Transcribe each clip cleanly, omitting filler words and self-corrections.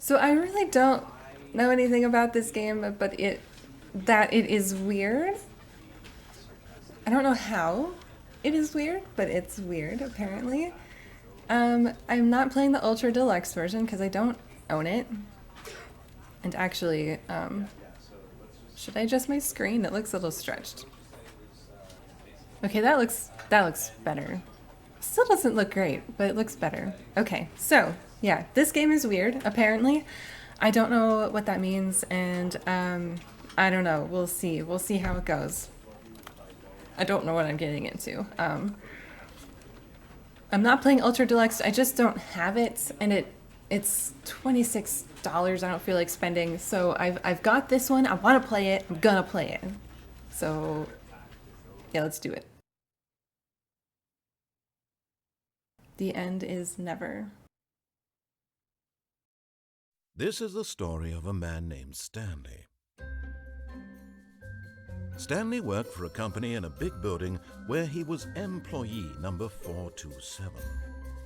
So I really don't know anything about this game, but it is weird. I don't know how it is weird, but it's weird apparently. I'm not playing the Ultra Deluxe version because I don't own it. And actually, should I adjust my screen? It looks a little stretched. Okay, that looks better. Still doesn't look great, but it looks better. Okay, so yeah, this game is weird, apparently. I don't know what that means, and I don't know. We'll see. We'll see how it goes. I don't know what I'm getting into. I'm not playing Ultra Deluxe. I just don't have it, and it's $26. I don't feel like spending, so I've got this one. I want to play it. I'm gonna play it. So yeah, let's do it. The end is never. This is the story of a man named Stanley. Stanley worked for a company in a big building where he was employee number 427.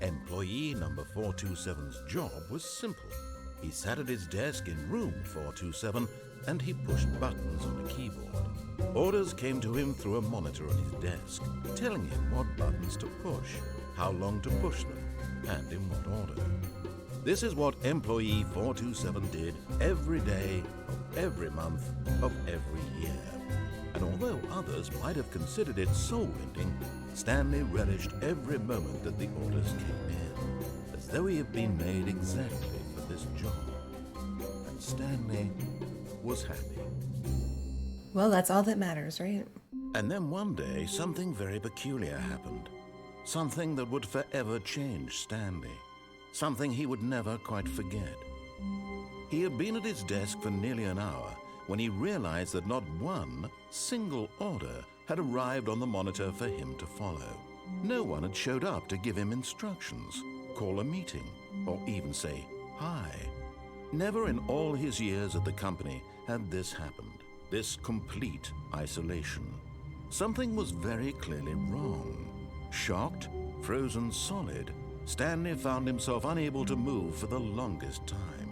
Employee number 427's job was simple. He sat at his desk in room 427 and he pushed buttons on a keyboard. Orders came to him through a monitor on his desk, telling him what buttons to push, how long to push them, and in what order. This is what employee 427 did every day of every month of every year. And although others might have considered it soul-rending, Stanley relished every moment that the orders came in, as though he had been made exactly for this job. And Stanley was happy. Well, that's all that matters, right? And then one day, something very peculiar happened. Something that would forever change Stanley. Something he would never quite forget. He had been at his desk for nearly an hour when he realized that not one single order had arrived on the monitor for him to follow. No one had showed up to give him instructions, call a meeting, or even say hi. Never in all his years at the company had this happened, this complete isolation. Something was very clearly wrong. Shocked, frozen solid, Stanley found himself unable to move for the longest time.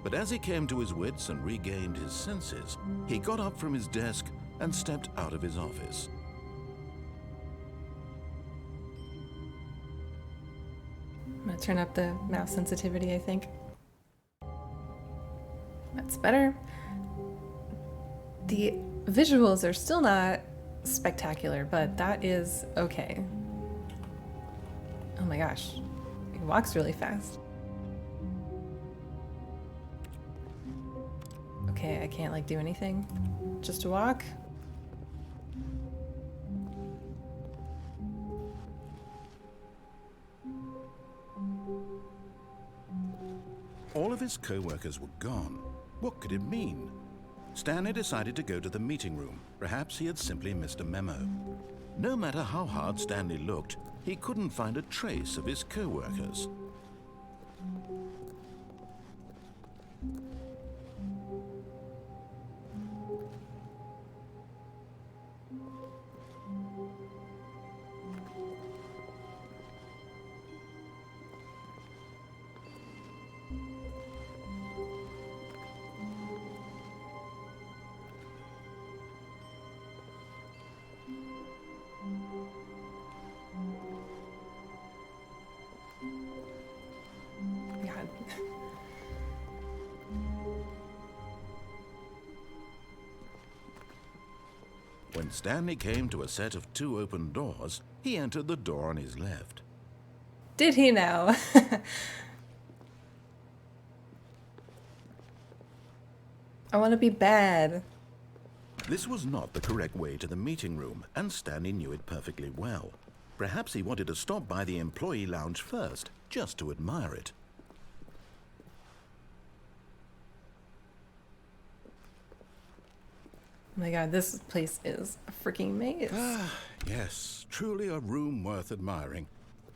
But as he came to his wits and regained his senses, he got up from his desk and stepped out of his office. I'm gonna turn up the mouse sensitivity, I think. That's better. The visuals are still not spectacular, but that is okay. Oh my gosh, he walks really fast. Okay, I can't like do anything. Just to walk. All of his co-workers were gone. What could it mean? Stanley decided to go to the meeting room. Perhaps he had simply missed a memo. No matter how hard Stanley looked, he couldn't find a trace of his co-workers. God. When Stanley came to a set of 2 open doors, he entered the door on his left. Did he now? I want to be bad. This was not the correct way to the meeting room, and Stanley knew it perfectly well. Perhaps he wanted to stop by the employee lounge first, just to admire it. Oh my god, this place is a freaking maze. Yes, truly a room worth admiring.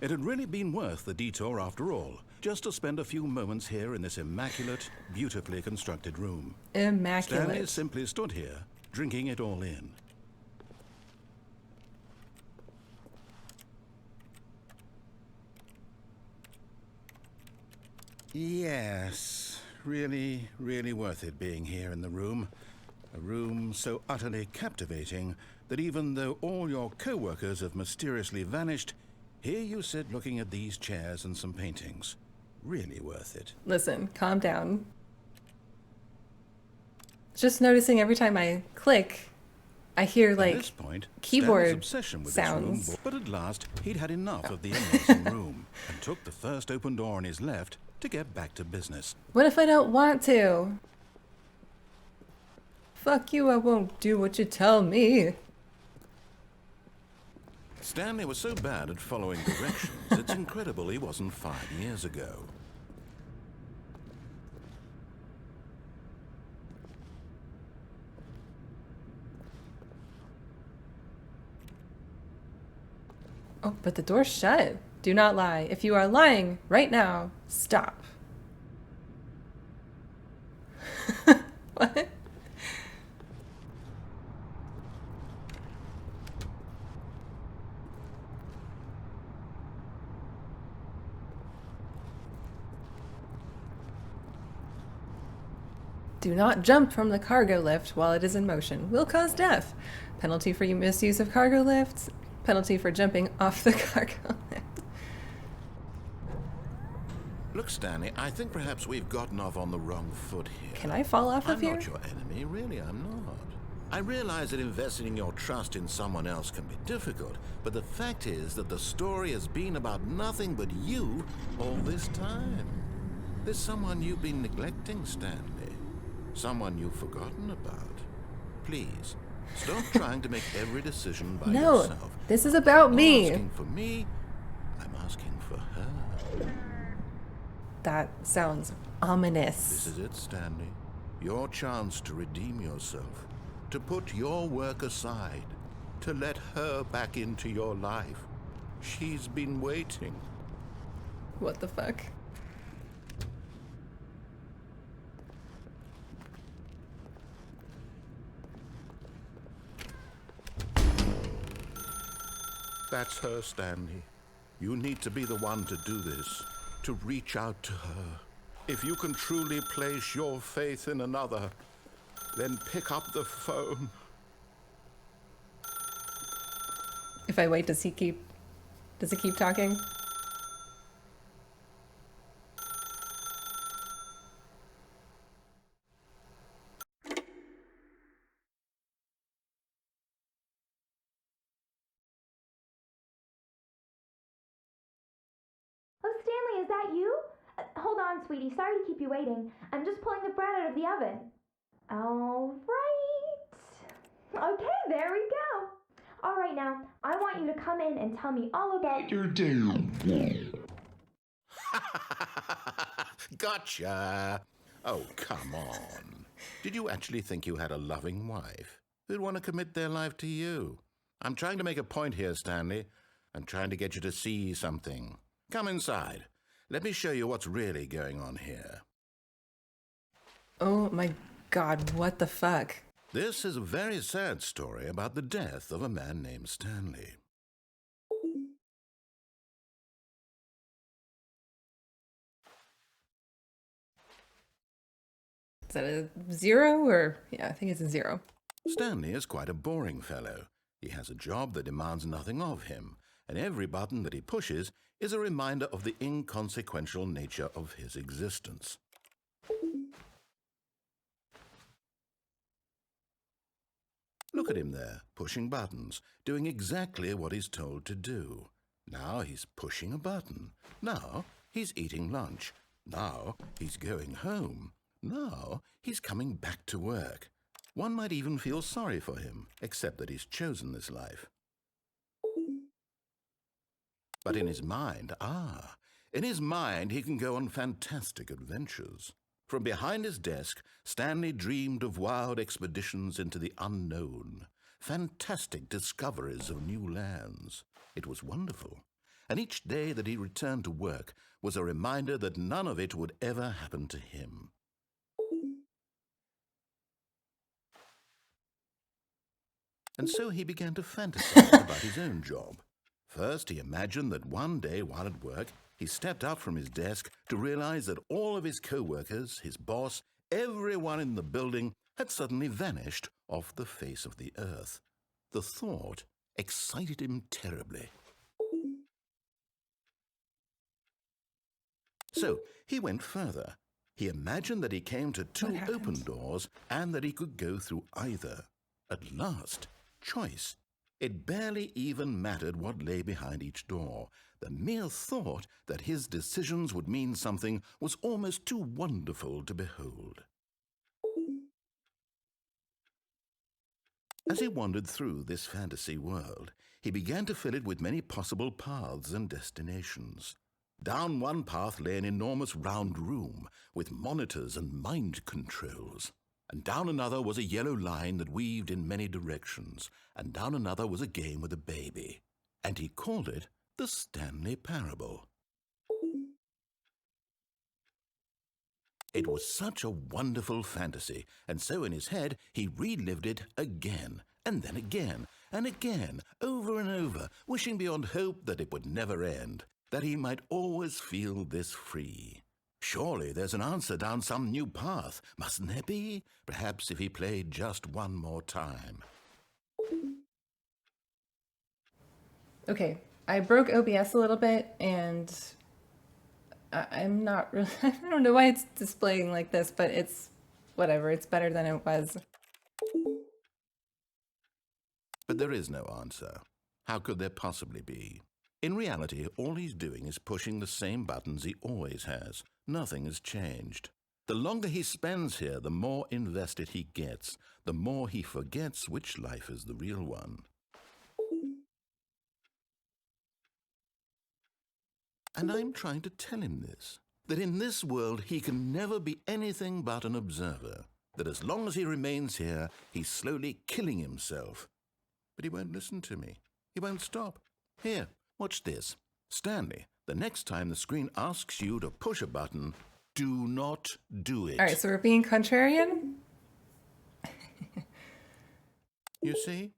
It had really been worth the detour after all, just to spend a few moments here in this immaculate, beautifully constructed room. Immaculate. Stanley simply stood here, drinking it all in. Yes, really, really worth it being here in the room. A room so utterly captivating that even though all your co-workers have mysteriously vanished, here you sit looking at these chairs and some paintings. Really worth it. Listen, calm down. Just noticing every time I click, I hear like At this point, keyboard Stanley's obsession with sounds. this room, but at last he'd had enough of the amazing room and took the first open door on his left to get back to business. What if I don't want to? Fuck you, I won't do what you tell me. Stanley was so bad at following directions, it's incredible he wasn't 5 years ago. Oh, but the door's shut. Do not lie. If you are lying right now, stop. What? Do not jump from the cargo lift while it is in motion. Will cause death. Penalty for misuse of cargo lifts. Penalty for jumping off the cargo lift. Look, Stanley, I think perhaps we've gotten off on the wrong foot here. Can I fall off of I'm here? not your enemy, really, I'm not. I realize that investing your trust in someone else can be difficult, but the fact is that the story has been about nothing but you all this time. There's someone you've been neglecting, Stanley. Someone you've forgotten about. Please, stop trying to make every decision by No, yourself. this is about I'm me. not asking for me, I'm asking for her. That sounds ominous. This is it, Stanley. Your chance to redeem yourself. To put your work aside. To let her back into your life. She's been waiting. What the fuck? That's her, Stanley. You need to be the one to do this. To reach out to her. If you can truly place your faith in another, then pick up the phone. If I wait, does he keep talking? Oh, Stanley, is that you? Hold on, sweetie. Sorry to keep you waiting. I'm just pulling the bread out of the oven. All right. Okay, there we go. All right, now, I want you to come in and tell me all about your day. Gotcha. Oh, come on. Did you actually think you had a loving wife who'd want to commit their life to you? I'm trying to make a point here, Stanley. I'm trying to get you to see something. Come inside. Let me show you what's really going on here. Oh my god, what the fuck? This is a very sad story about the death of a man named Stanley. Is that a 0 or... Yeah, I think it's a 0. Stanley is quite a boring fellow. He has a job that demands nothing of him, and every button that he pushes is a reminder of the inconsequential nature of his existence. Look at him there, pushing buttons, doing exactly what he's told to do. Now he's pushing a button. Now he's eating lunch. Now he's going home. Now he's coming back to work. One might even feel sorry for him, except that he's chosen this life. But in his mind, he can go on fantastic adventures. From behind his desk, Stanley dreamed of wild expeditions into the unknown, fantastic discoveries of new lands. It was wonderful, and each day that he returned to work was a reminder that none of it would ever happen to him. And so he began to fantasize about his own job. First, he imagined that one day while at work, he stepped up from his desk to realize that all of his co-workers, his boss, everyone in the building had suddenly vanished off the face of the earth. The thought excited him terribly. So he went further. He imagined that he came to two open doors and that he could go through either. At last, choice. It barely even mattered what lay behind each door. The mere thought that his decisions would mean something was almost too wonderful to behold. As he wandered through this fantasy world, he began to fill it with many possible paths and destinations. Down one path lay an enormous round room with monitors and mind controls. And down another was a yellow line that weaved in many directions. And down another was a game with a baby. And he called it the Stanley Parable. It was such a wonderful fantasy, and so in his head he relived it again, and then again, and again, over and over, wishing beyond hope that it would never end, that he might always feel this free. Surely there's an answer down some new path, mustn't there be? Perhaps if he played just one more time. Okay, I broke OBS a little bit, and I'm not really... I don't know why it's displaying like this, but it's whatever. It's better than it was. But there is no answer. How could there possibly be? In reality, all he's doing is pushing the same buttons he always has. Nothing has changed. The longer he spends here, the more invested he gets, the more he forgets which life is the real one. And I'm trying to tell him this, that in this world he can never be anything but an observer, that as long as he remains here, he's slowly killing himself. But he won't listen to me. He won't stop. Here, watch this. Stanley, the next time the screen asks you to push a button, do not do it. All right, so we're being contrarian? You see?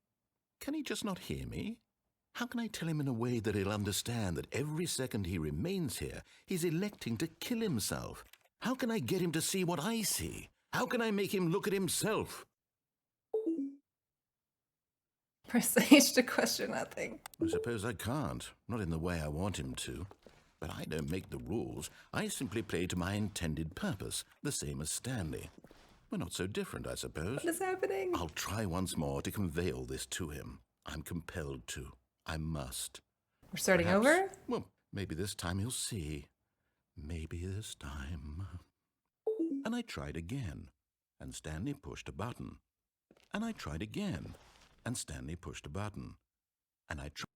Can he just not hear me? How can I tell him in a way that he'll understand that every second he remains here, he's electing to kill himself? How can I get him to see what I see? How can I make him look at himself? Press H to question that thing. I suppose I can't. Not in the way I want him to. But I don't make the rules. I simply play to my intended purpose, the same as Stanley. We're not so different, I suppose. What is happening? I'll try once more to convey all this to him. I'm compelled to. I must. We're starting Perhaps, over? Well, maybe this time he'll see. Maybe this time. And I tried again, and Stanley pushed a button. And I tried again, and Stanley pushed a button. And I tried.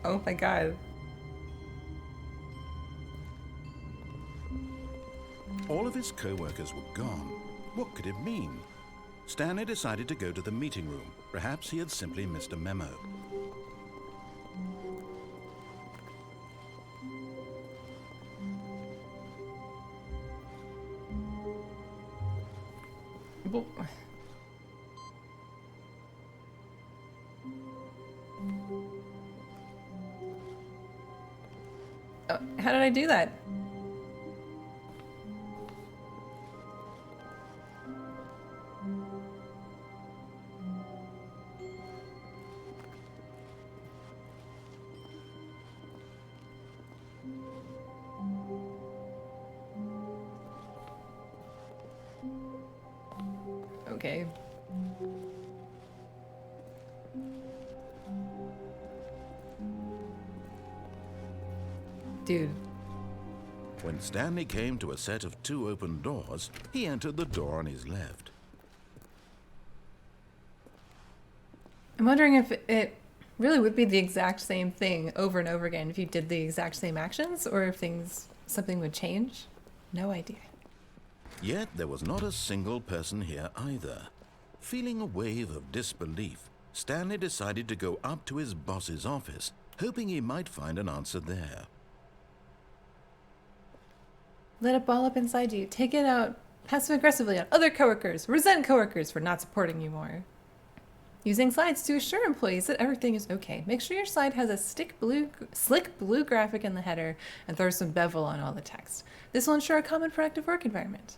Oh my god. All of his co-workers were gone. What could it mean? Stanley decided to go to the meeting room. Perhaps he had simply missed a memo. Well, how did I do that? Okay. Dude. When Stanley came to a set of two open doors, he entered the door on his left. I'm wondering if it really would be the exact same thing over and over again if you did the exact same actions, or if something would change. No idea. Yet there was not a single person here either. Feeling a wave of disbelief, Stanley decided to go up to his boss's office, hoping he might find an answer there. Let it ball up inside you. Take it out Passive aggressively on other coworkers. Resent coworkers for not supporting you more. Using slides to assure employees that everything is okay. Make sure your slide has a slick blue graphic in the header and throw some bevel on all the text. This will ensure a common productive work environment.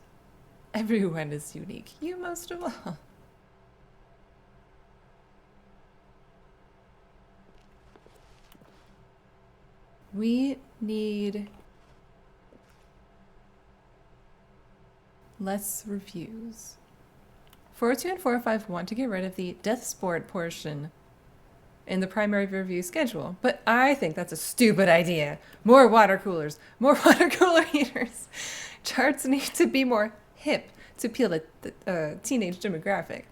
Everyone is unique, you most of all. We need less reviews. 402 and 405 want to get rid of the death sport portion in the primary review schedule, but I think that's a stupid idea. More water coolers, more water cooler heaters. Charts need to be more hip to appeal to the teenage demographic.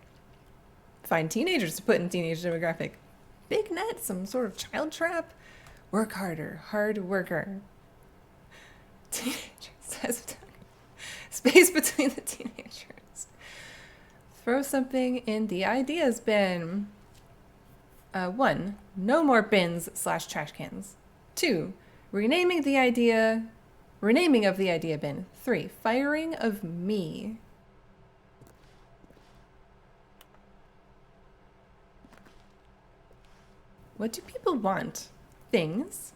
Find teenagers to put in teenage demographic. Big net, some sort of child trap. Work harder, hard worker. Teenagers. Space between the teenagers. Throw something in the ideas bin. 1. No more bins / trash cans. 2. Renaming of the idea bin. 3. Firing of me. What do people want? Things.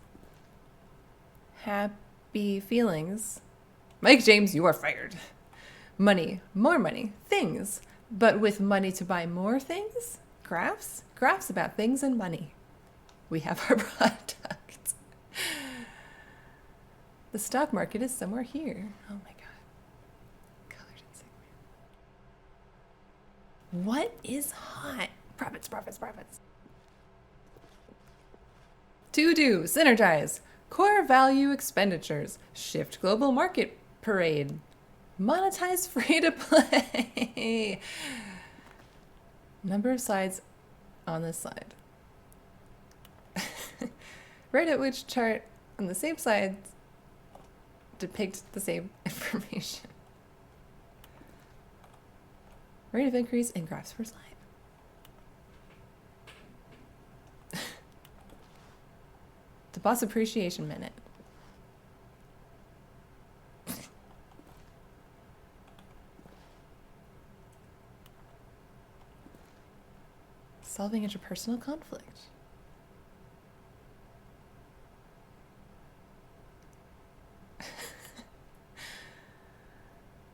Happy feelings. Mike James, you are fired. Money. More money. Things. But with money to buy more things? Graphs? Graphs about things and money. We have our product. The stock market is somewhere here. Oh my god. Colored insignia. What is hot? Profits, profits, profits. To do, synergize, core value expenditures, shift global market parade, monetize free to play. Number of sides on this slide. Right at which chart on the same side depict the same information. Rate of increase in graphs per slide. The boss appreciation minute. Solving interpersonal conflict.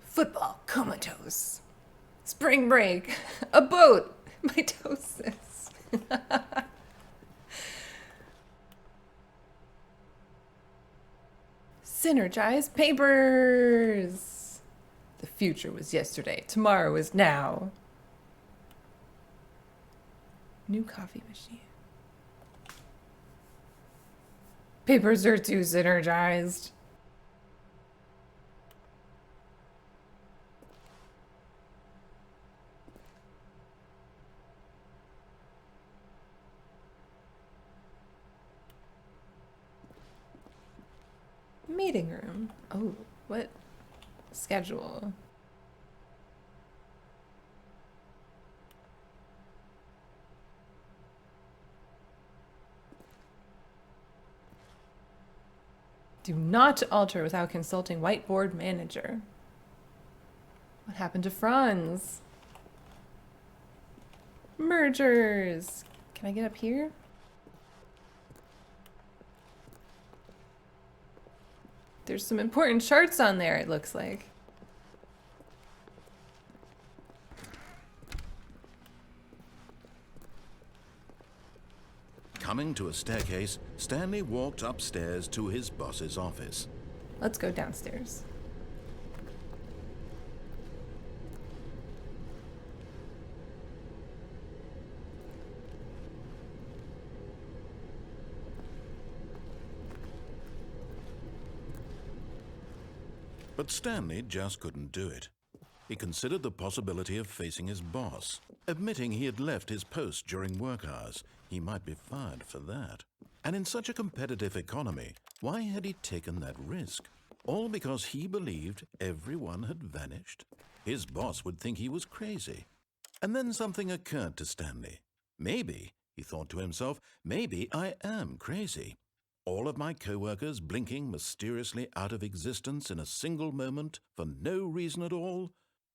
Football comatose. Spring break. A boat. Mitosis. Synergize papers. The future was yesterday. Tomorrow is now. New coffee machine. Papers are too synergized. Meeting room. Oh, what schedule? Do not alter without consulting whiteboard manager. What happened to Franz? Mergers. Can I get up here? There's some important charts on there, it looks like. Coming to a staircase, Stanley walked upstairs to his boss's office. Let's go downstairs. But Stanley just couldn't do it. He considered the possibility of facing his boss. Admitting he had left his post during work hours, he might be fired for that. And in such a competitive economy, why had he taken that risk? All because he believed everyone had vanished? His boss would think he was crazy. And then something occurred to Stanley. Maybe, he thought to himself, maybe I am crazy. All of my co-workers blinking mysteriously out of existence in a single moment for no reason at all?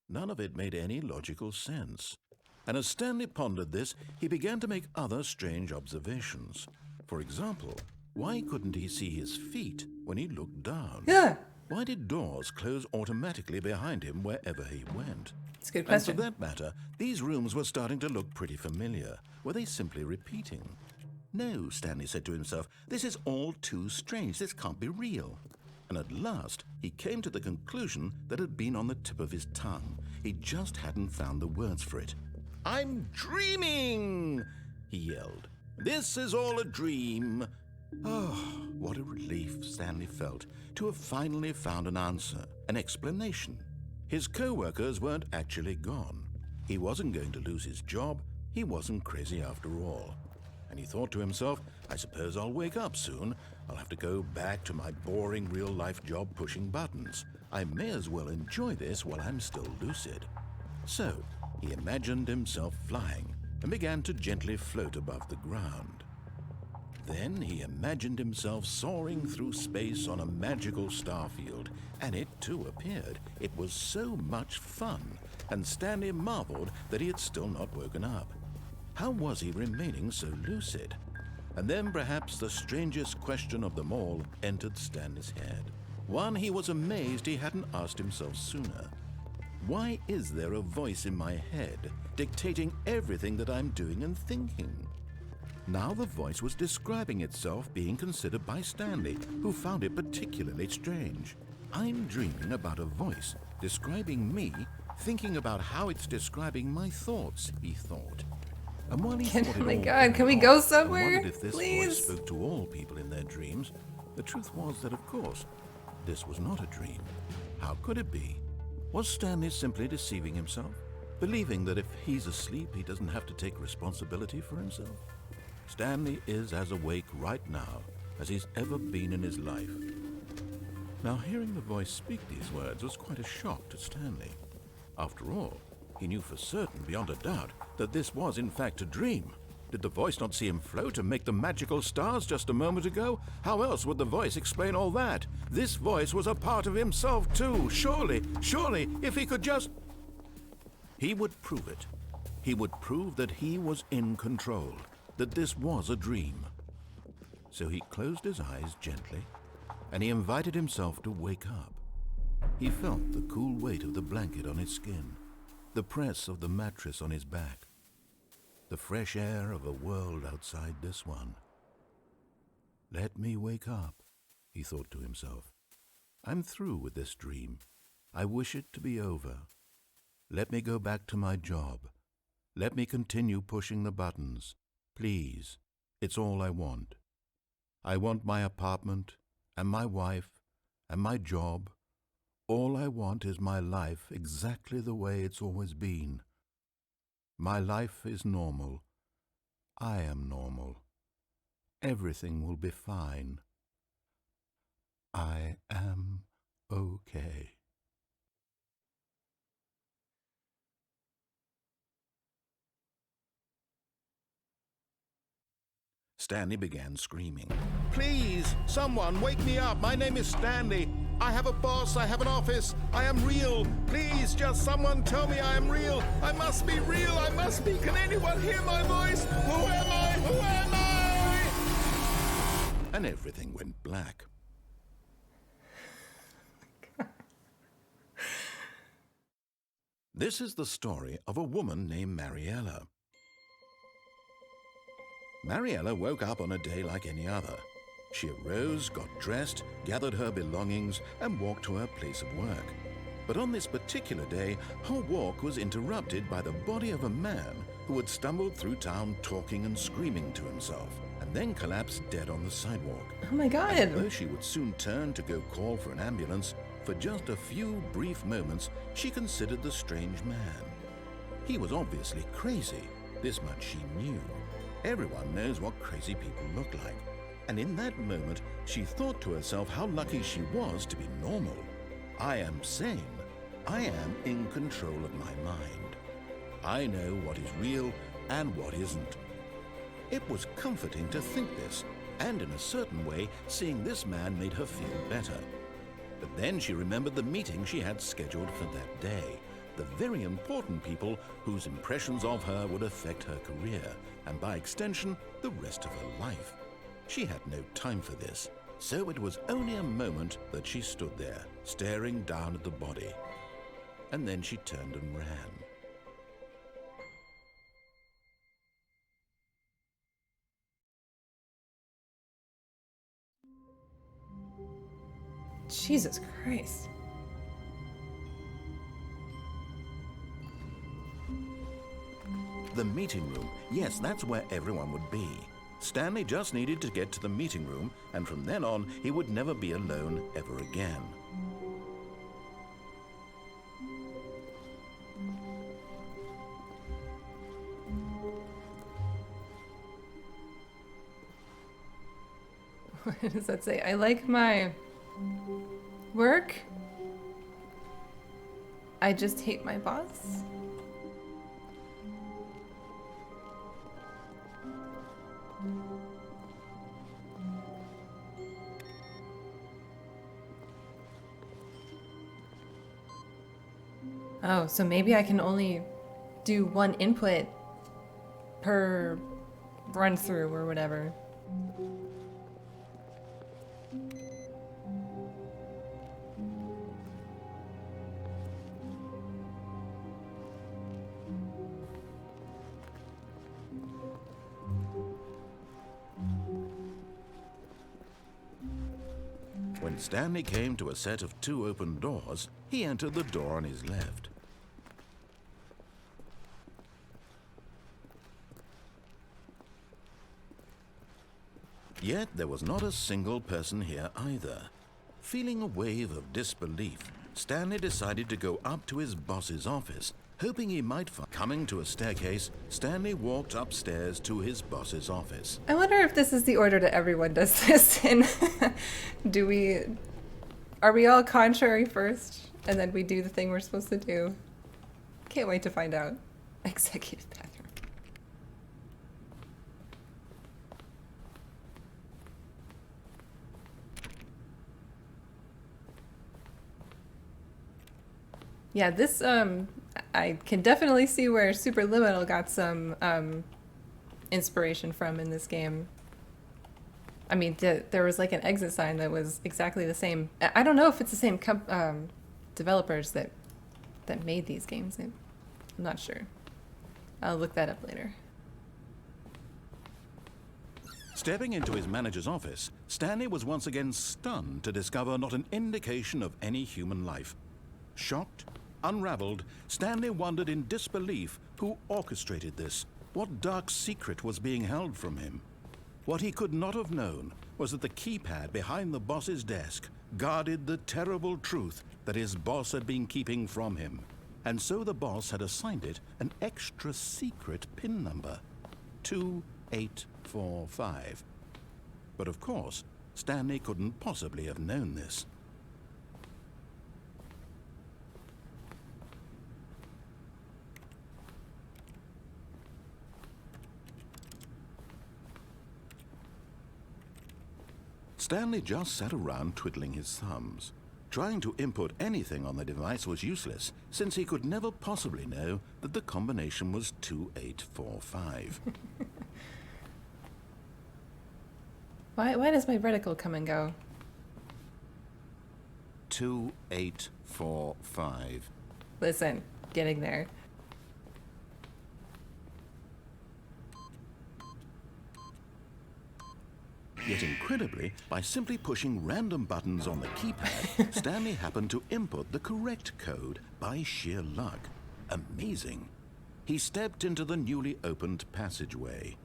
None of it made any logical sense. And as Stanley pondered this, he began to make other strange observations. For example, why couldn't he see his feet when he looked down? Yeah. Why did doors close automatically behind him wherever he went? It's a good And question. for that matter, these rooms were starting to look pretty familiar. Were they simply repeating? No, Stanley said to himself, this is all too strange. This can't be real. And at last, he came to the conclusion that had been on the tip of his tongue. He just hadn't found the words for it. I'm dreaming, he yelled. This is all a dream. Oh, what a relief Stanley felt to have finally found an answer, an explanation. His co-workers weren't actually gone. He wasn't going to lose his job. He wasn't crazy after all. And he thought to himself, I suppose I'll wake up soon. I'll have to go back to my boring real-life job pushing buttons. I may as well enjoy this while I'm still lucid. So he imagined himself flying and began to gently float above the ground. Then he imagined himself soaring through space on a magical starfield, and it too appeared. It was so much fun, and Stanley marveled that he had still not woken up. How was he remaining so lucid? And then perhaps the strangest question of them all entered Stanley's head. One he was amazed he hadn't asked himself sooner. Why is there a voice in my head dictating everything that I'm doing and thinking? Now the voice was describing itself being considered by Stanley, who found it particularly strange. I'm dreaming about a voice describing me, thinking about how it's describing my thoughts, he thought. And while he thought Oh my it all God, can we went go on, somewhere? and wondered if this Please? voice spoke to all people in their dreams, the truth was that, of course, this was not a dream. How could it be? Was Stanley simply deceiving himself, believing that if he's asleep, he doesn't have to take responsibility for himself? Stanley is as awake right now as he's ever been in his life. Now, hearing the voice speak these words was quite a shock to Stanley. After all, he knew for certain, beyond a doubt, that this was in fact a dream. Did the voice not see him float and make the magical stars just a moment ago? How else would the voice explain all that? This voice was a part of himself too. Surely, if he could just... He would prove it. He would prove that he was in control, that this was a dream. So he closed his eyes gently, and he invited himself to wake up. He felt the cool weight of the blanket on his skin, the press of the mattress on his back, the fresh air of a world outside this one. Let me wake up, he thought to himself. I'm through with this dream. I wish it to be over. Let me go back to my job. Let me continue pushing the buttons. Please, it's all I want. I want my apartment and my wife and my job. All I want is my life exactly the way it's always been. My life is normal. I am normal. Everything will be fine. I am okay. Stanley began screaming. Please, someone, wake me up. My name is Stanley. I have a boss. I have an office. I am real. Please, just someone tell me I am real. I must be real. I must be. Can anyone hear my voice? Who am I? Who am I? And everything went black. This is the story of a woman named Mariella. Mariella woke up on a day like any other. She arose, got dressed, gathered her belongings, and walked to her place of work. But on this particular day, her walk was interrupted by the body of a man who had stumbled through town talking and screaming to himself, and then collapsed dead on the sidewalk. Oh my God. And although she would soon turn to go call for an ambulance, for just a few brief moments, she considered the strange man. He was obviously crazy. This much she knew. Everyone knows what crazy people look like. And in that moment, she thought to herself how lucky she was to be normal. I am sane. I am in control of my mind. I know what is real and what isn't. It was comforting to think this, And in a certain way, seeing this man made her feel better. But then she remembered the meeting she had scheduled for that day. The very important people whose impressions of her would affect her career, and by extension, the rest of her life. She had no time for this, so it was only a moment that she stood there, staring down at the body. And then she turned and ran. Jesus Christ. The meeting room. Yes, that's where everyone would be. Stanley just needed to get to the meeting room, and from then on, he would never be alone ever again. What does that say? I like my work. I just hate my boss. Oh, so maybe I can only do one input per run through or whatever. When Stanley came to a set of 2 open doors, he entered the door on his left. Yet there was not a single person here either. Feeling a wave of disbelief, Stanley decided to go up to his boss's office, hoping he might find. Coming to a staircase, Stanley walked upstairs to his boss's office. I wonder if this is the order that everyone does this in. Are we all contrary first, and then we do the thing we're supposed to do? Can't wait to find out. Executive bathroom. Yeah, this, I can definitely see where Superliminal got some inspiration from in this game. I mean, there was like an exit sign that was exactly the same. I don't know if it's the same developers that made these games. I'm not sure. I'll look that up later. Stepping into his manager's office, Stanley was once again stunned to discover not an indication of any human life. Shocked, unraveled, Stanley wondered in disbelief who orchestrated this, what dark secret was being held from him. What he could not have known was that the keypad behind the boss's desk guarded the terrible truth that his boss had been keeping from him. And so the boss had assigned it an extra secret PIN number, 2845. But of course, Stanley couldn't possibly have known this. Stanley just sat around twiddling his thumbs. Trying to input anything on the device was useless, since he could never possibly know that the combination was 2845. Why does my reticle come and go? 2845. Listen, getting there. Yet incredibly, by simply pushing random buttons on the keypad, Stanley happened to input the correct code by sheer luck. Amazing. He stepped into the newly opened passageway.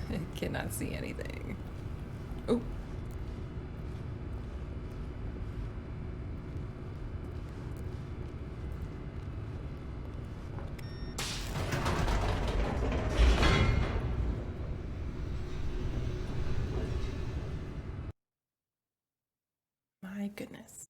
I cannot see anything. Oh. goodness.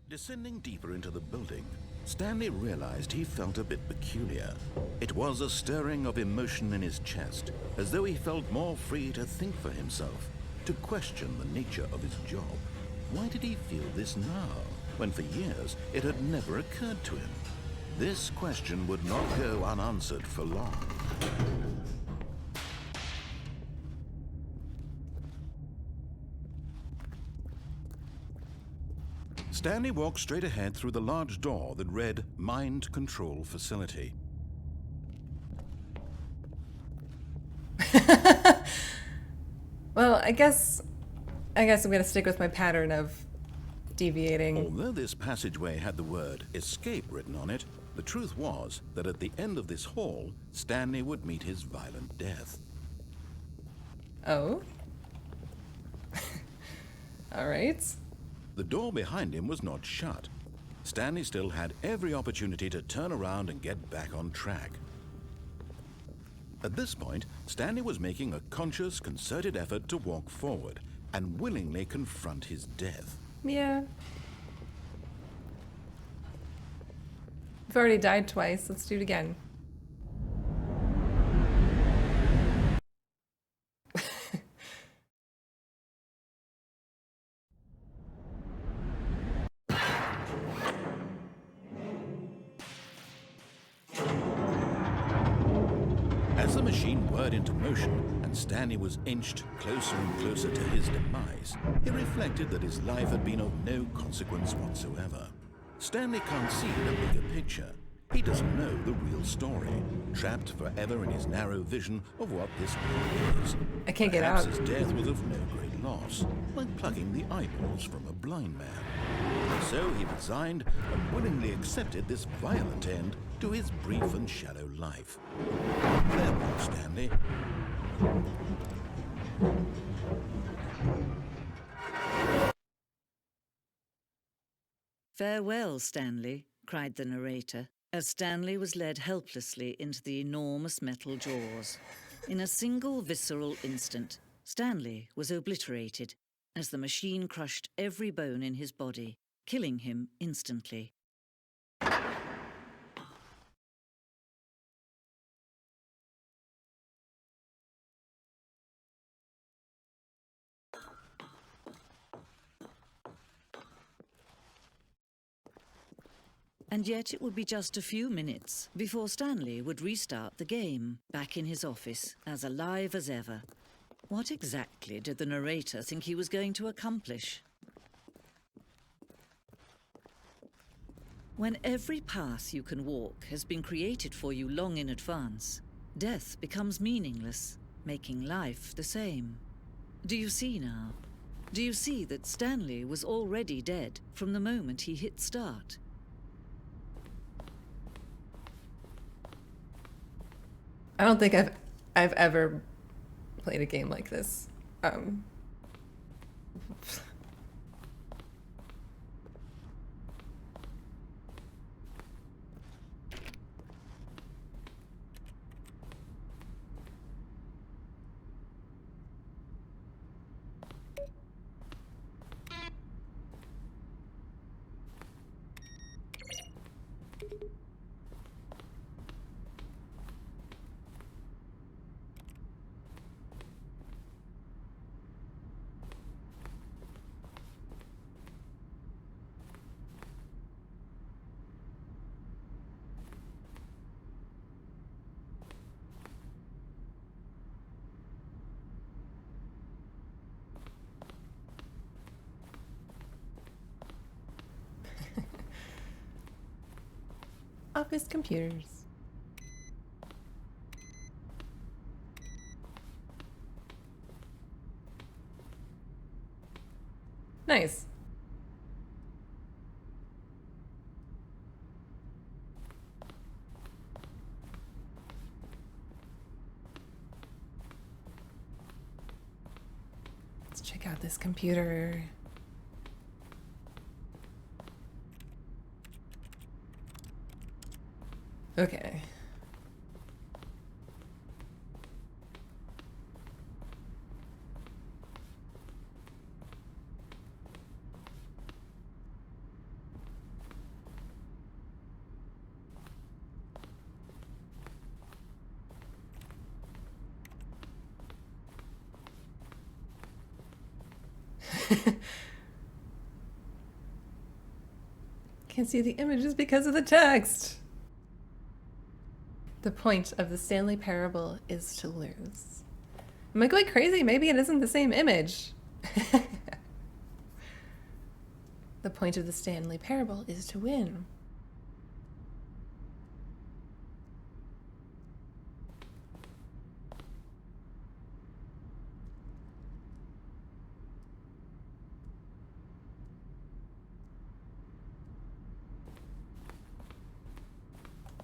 Descending deeper into the building, Stanley realized he felt a bit peculiar. It was a stirring of emotion in his chest, as though he felt more free to think for himself, to question the nature of his job. Why did he feel this now, when for years it had never occurred to him? This question would not go unanswered for long. Stanley walked straight ahead through the large door that read Mind Control Facility. Well, I guess I'm gonna stick with my pattern of deviating. Although this passageway had the word escape written on it, the truth was that at the end of this hall, Stanley would meet his violent death. Oh. All right. The door behind him was not shut. Stanley still had every opportunity to turn around and get back on track. At this point, Stanley was making a conscious, concerted effort to walk forward and willingly confront his death. Yeah. I've already died twice. Let's do it again. As the machine whirred into motion and Stanley was inched closer and closer to his demise, he reflected that his life had been of no consequence whatsoever. Stanley can't see the bigger picture. He doesn't know the real story, trapped forever in his narrow vision of what this world is. I can't get Perhaps out. his death was of no great loss, like plucking the eyeballs from a blind man. So he resigned and willingly accepted this violent end to his brief and shallow life. Farewell, Stanley. "Farewell, Stanley," cried the narrator, as Stanley was led helplessly into the enormous metal jaws. In a single visceral instant, Stanley was obliterated as the machine crushed every bone in his body, killing him instantly. And yet it would be just a few minutes before Stanley would restart the game, back in his office, as alive as ever. What exactly did the narrator think he was going to accomplish? When every path you can walk has been created for you long in advance, death becomes meaningless, making life the same. Do you see now? Do you see that Stanley was already dead from the moment he hit start? I don't think I've ever played a game like this. Office computers. Nice. Let's check out this computer. Okay. Can't see the images because of the text. The point of the Stanley Parable is to lose. Am I going crazy? Maybe it isn't the same image. The point of the Stanley Parable is to win.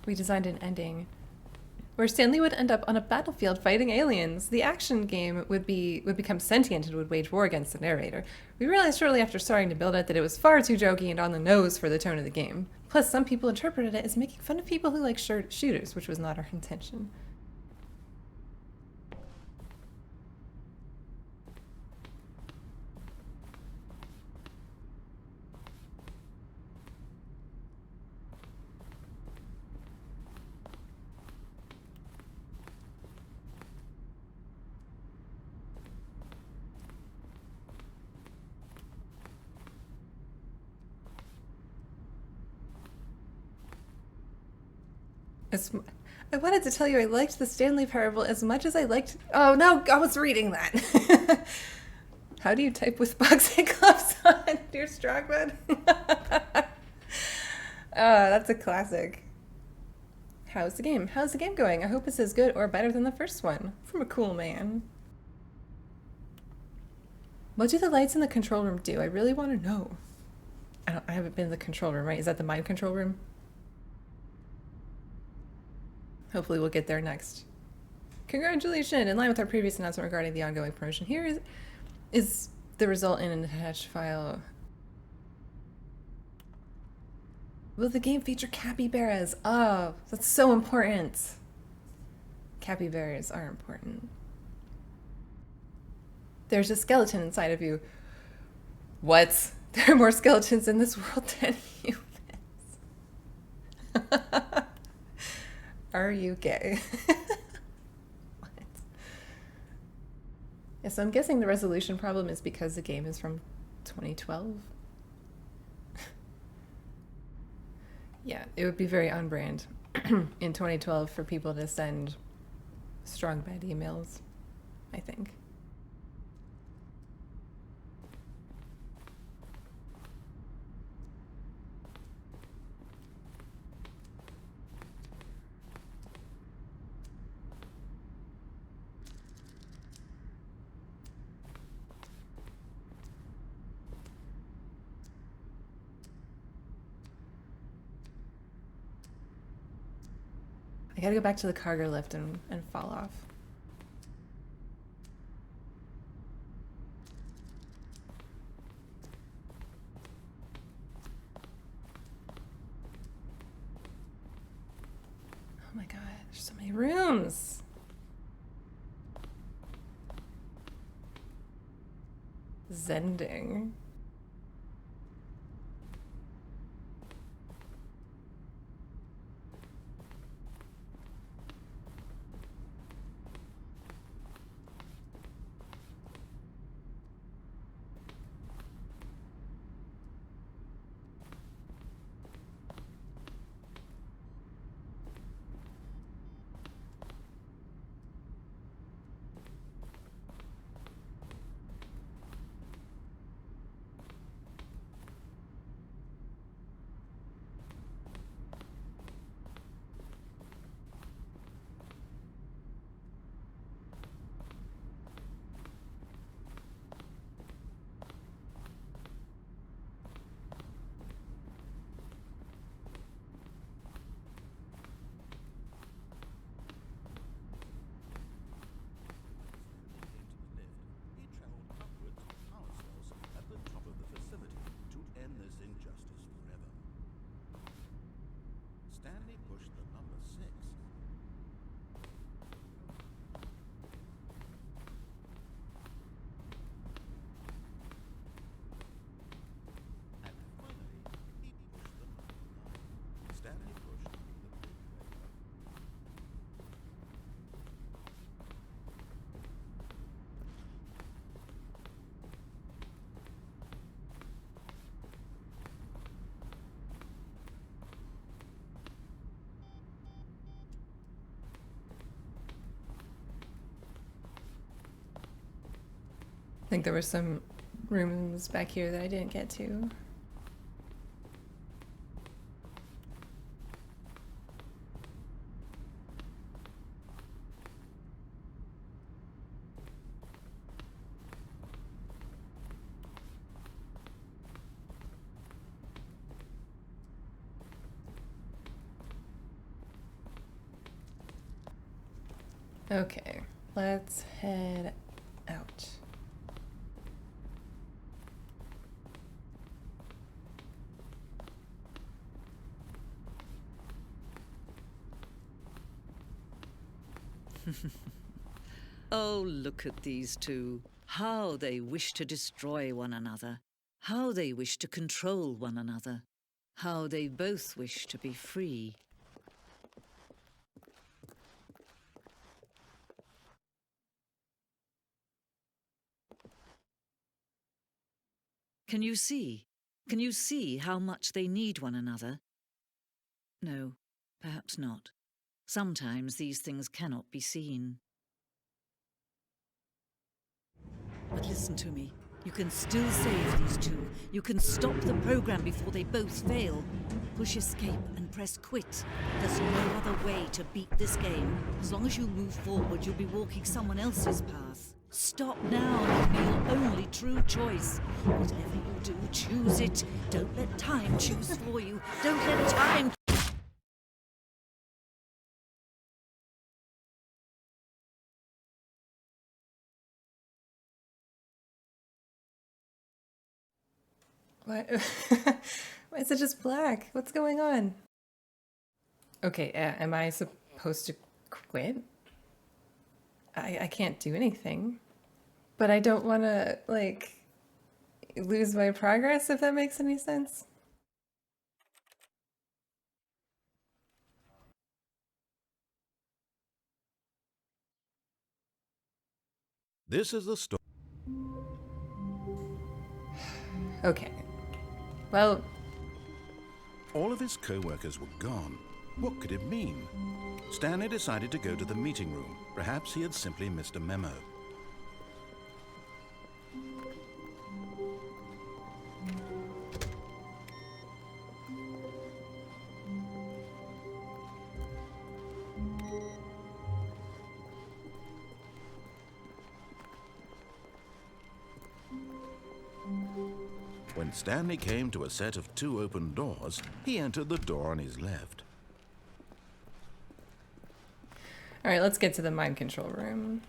We designed an ending where Stanley would end up on a battlefield fighting aliens. The action game would become sentient and would wage war against the narrator. We realized shortly after starting to build it that it was far too jokey and on the nose for the tone of the game. Plus, some people interpreted it as making fun of people who like shooters, which was not our intention. I wanted to tell you I liked the Stanley Parable as much as I liked... Oh, no, I was reading that. How do you type with boxing gloves on, dear Strongman? That's a classic. How's the game? How's the game going? I hope it's as good or better than the first one. From a cool man. What do the lights in the control room do? I really want to know. I haven't been in the control room, right? Is that the mind control room? Hopefully we'll get there next. Congratulations! In line with our previous announcement regarding the ongoing promotion, here is the result in an attached file. Will the game feature capybaras? Oh, that's so important. Capybaras are important. There's a skeleton inside of you. What? There are more skeletons in this world than humans. Are you gay? What? Yeah, so I'm guessing the resolution problem is because the game is from 2012. Yeah, it would be very on brand in 2012 for people to send strong bad emails, I think. I gotta go back to the cargo lift and fall off. Oh my god, there's so many rooms. Zending. He traveled upwards to power source at the top of the facility to end this injustice forever. Stanley pushed the number 6. And finally, he pushed the number 9. Stanley pushed the big lever. think there were some rooms back here that I didn't get to. Okay, let's head out. Oh, look at these two. How they wish to destroy one another. How they wish to control one another. How they both wish to be free. Can you see? Can you see how much they need one another? No, perhaps not. Sometimes these things cannot be seen. But listen to me. You can still save these two. You can stop the program before they both fail. Push escape and press quit. There's no other way to beat this game. As long as you move forward, you'll be walking someone else's path. Stop now. It'll be your only true choice. Whatever you do, choose it. Don't let time choose for you. Don't let time... What? Why is it just black? What's going on? Okay, am I supposed to quit? I can't do anything. But I don't want to, like, lose my progress, if that makes any sense. This is the story. Okay. Well, All of his co-workers were gone. What could it mean? Stanley decided to go to the meeting room. Perhaps he had simply missed a memo. When Stanley came to a set of 2 open doors, he entered the door on his left. all right, let's get to the mind control room.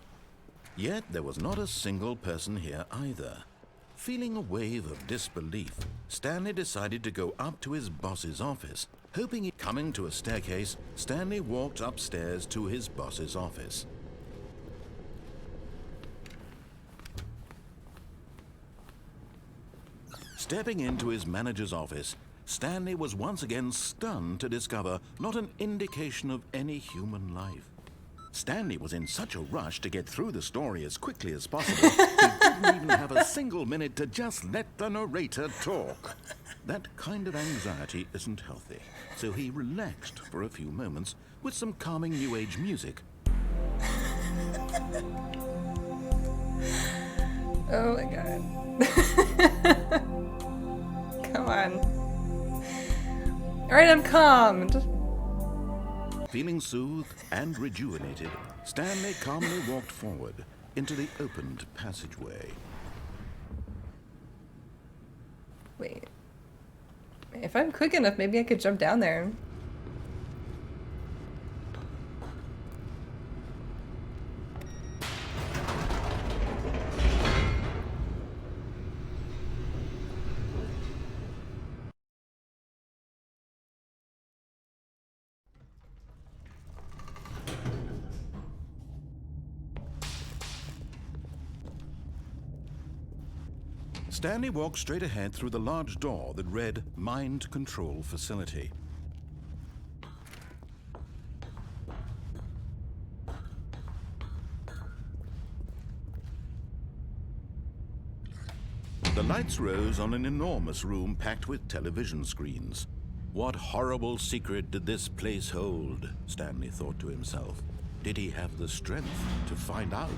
Yet there was not a single person here either. Feeling a wave of disbelief, Stanley decided to go up to his boss's office. Coming to a staircase, Stanley walked upstairs to his boss's office. Stepping into his manager's office, Stanley was once again stunned to discover not an indication of any human life. Stanley was in such a rush to get through the story as quickly as possible, he didn't even have a single minute to just let the narrator talk. That kind of anxiety isn't healthy, so he relaxed for a few moments with some calming New Age music. Oh my god. Come on. All right, I'm calmed. Feeling soothed and rejuvenated, Stanley calmly walked forward into the opened passageway. Wait. If I'm quick enough, maybe I could jump down there. Stanley walked straight ahead through the large door that read Mind Control Facility. The lights rose on an enormous room packed with television screens. What horrible secret did this place hold? Stanley thought to himself. Did he have the strength to find out?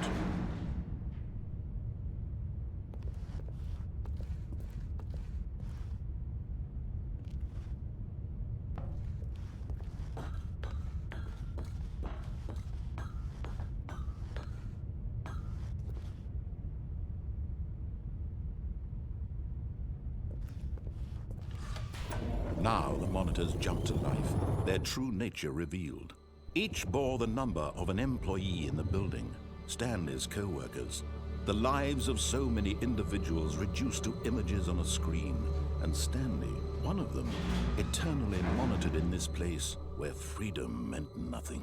Now the monitors jumped to life, their true nature revealed. Each bore the number of an employee in the building, Stanley's co-workers. The lives of so many individuals reduced to images on a screen, and Stanley, one of them, eternally monitored in this place where freedom meant nothing.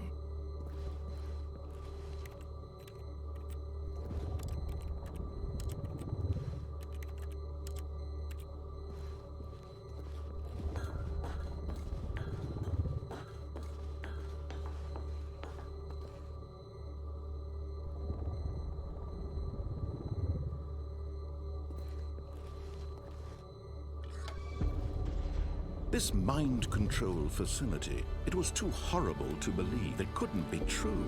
This mind control facility, it was too horrible to believe. It couldn't be true.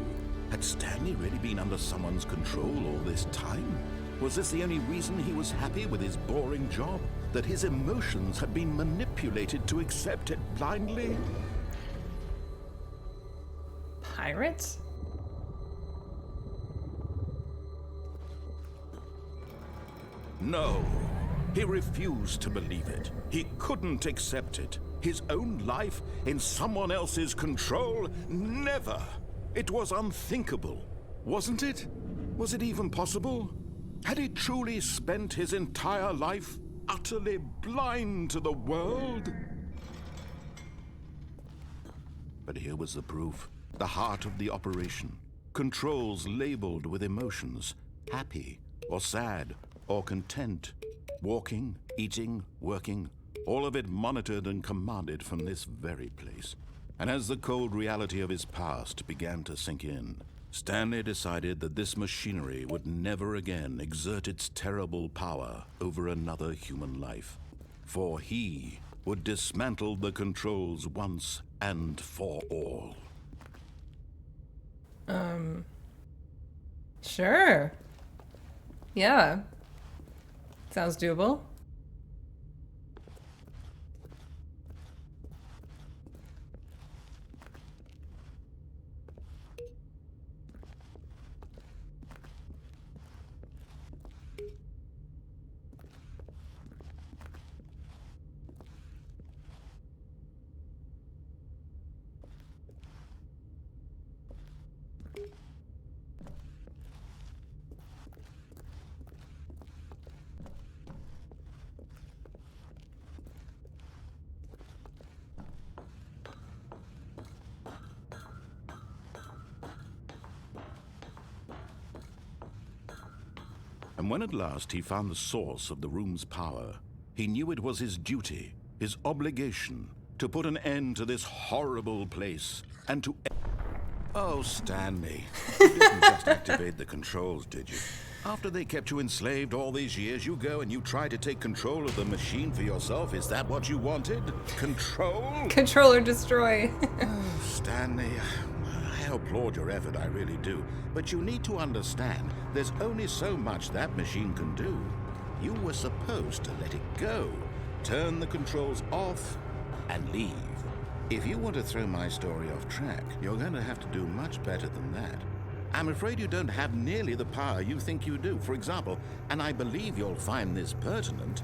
Had Stanley really been under someone's control all this time? Was this the only reason he was happy with his boring job? That his emotions had been manipulated to accept it blindly? Pirates? No. He refused to believe it. He couldn't accept it. His own life in someone else's control? Never! It was unthinkable, wasn't it? Was it even possible? Had he truly spent his entire life utterly blind to the world? But here was the proof. The heart of the operation. Controls labeled with emotions. Happy, or sad, or content. Walking, eating, working, all of it monitored and commanded from this very place. And as the cold reality of his past began to sink in, Stanley decided that this machinery would never again exert its terrible power over another human life. For he would dismantle the controls once and for all. Sure. Yeah. Sounds doable. And when at last he found the source of the room's power, he knew it was his duty, his obligation, to put an end to this horrible place and to... Oh, Stanley, you didn't just activate the controls, did you? After they kept you enslaved all these years, you go and you try to take control of the machine for yourself. Is that what you wanted? Control? Control or destroy. Oh, Stanley, I applaud your effort, I really do. But you need to understand, there's only so much that machine can do. You were supposed to let it go, turn the controls off, and leave. If you want to throw my story off track, you're going to have to do much better than that. I'm afraid you don't have nearly the power you think you do. For example, and I believe you'll find this pertinent,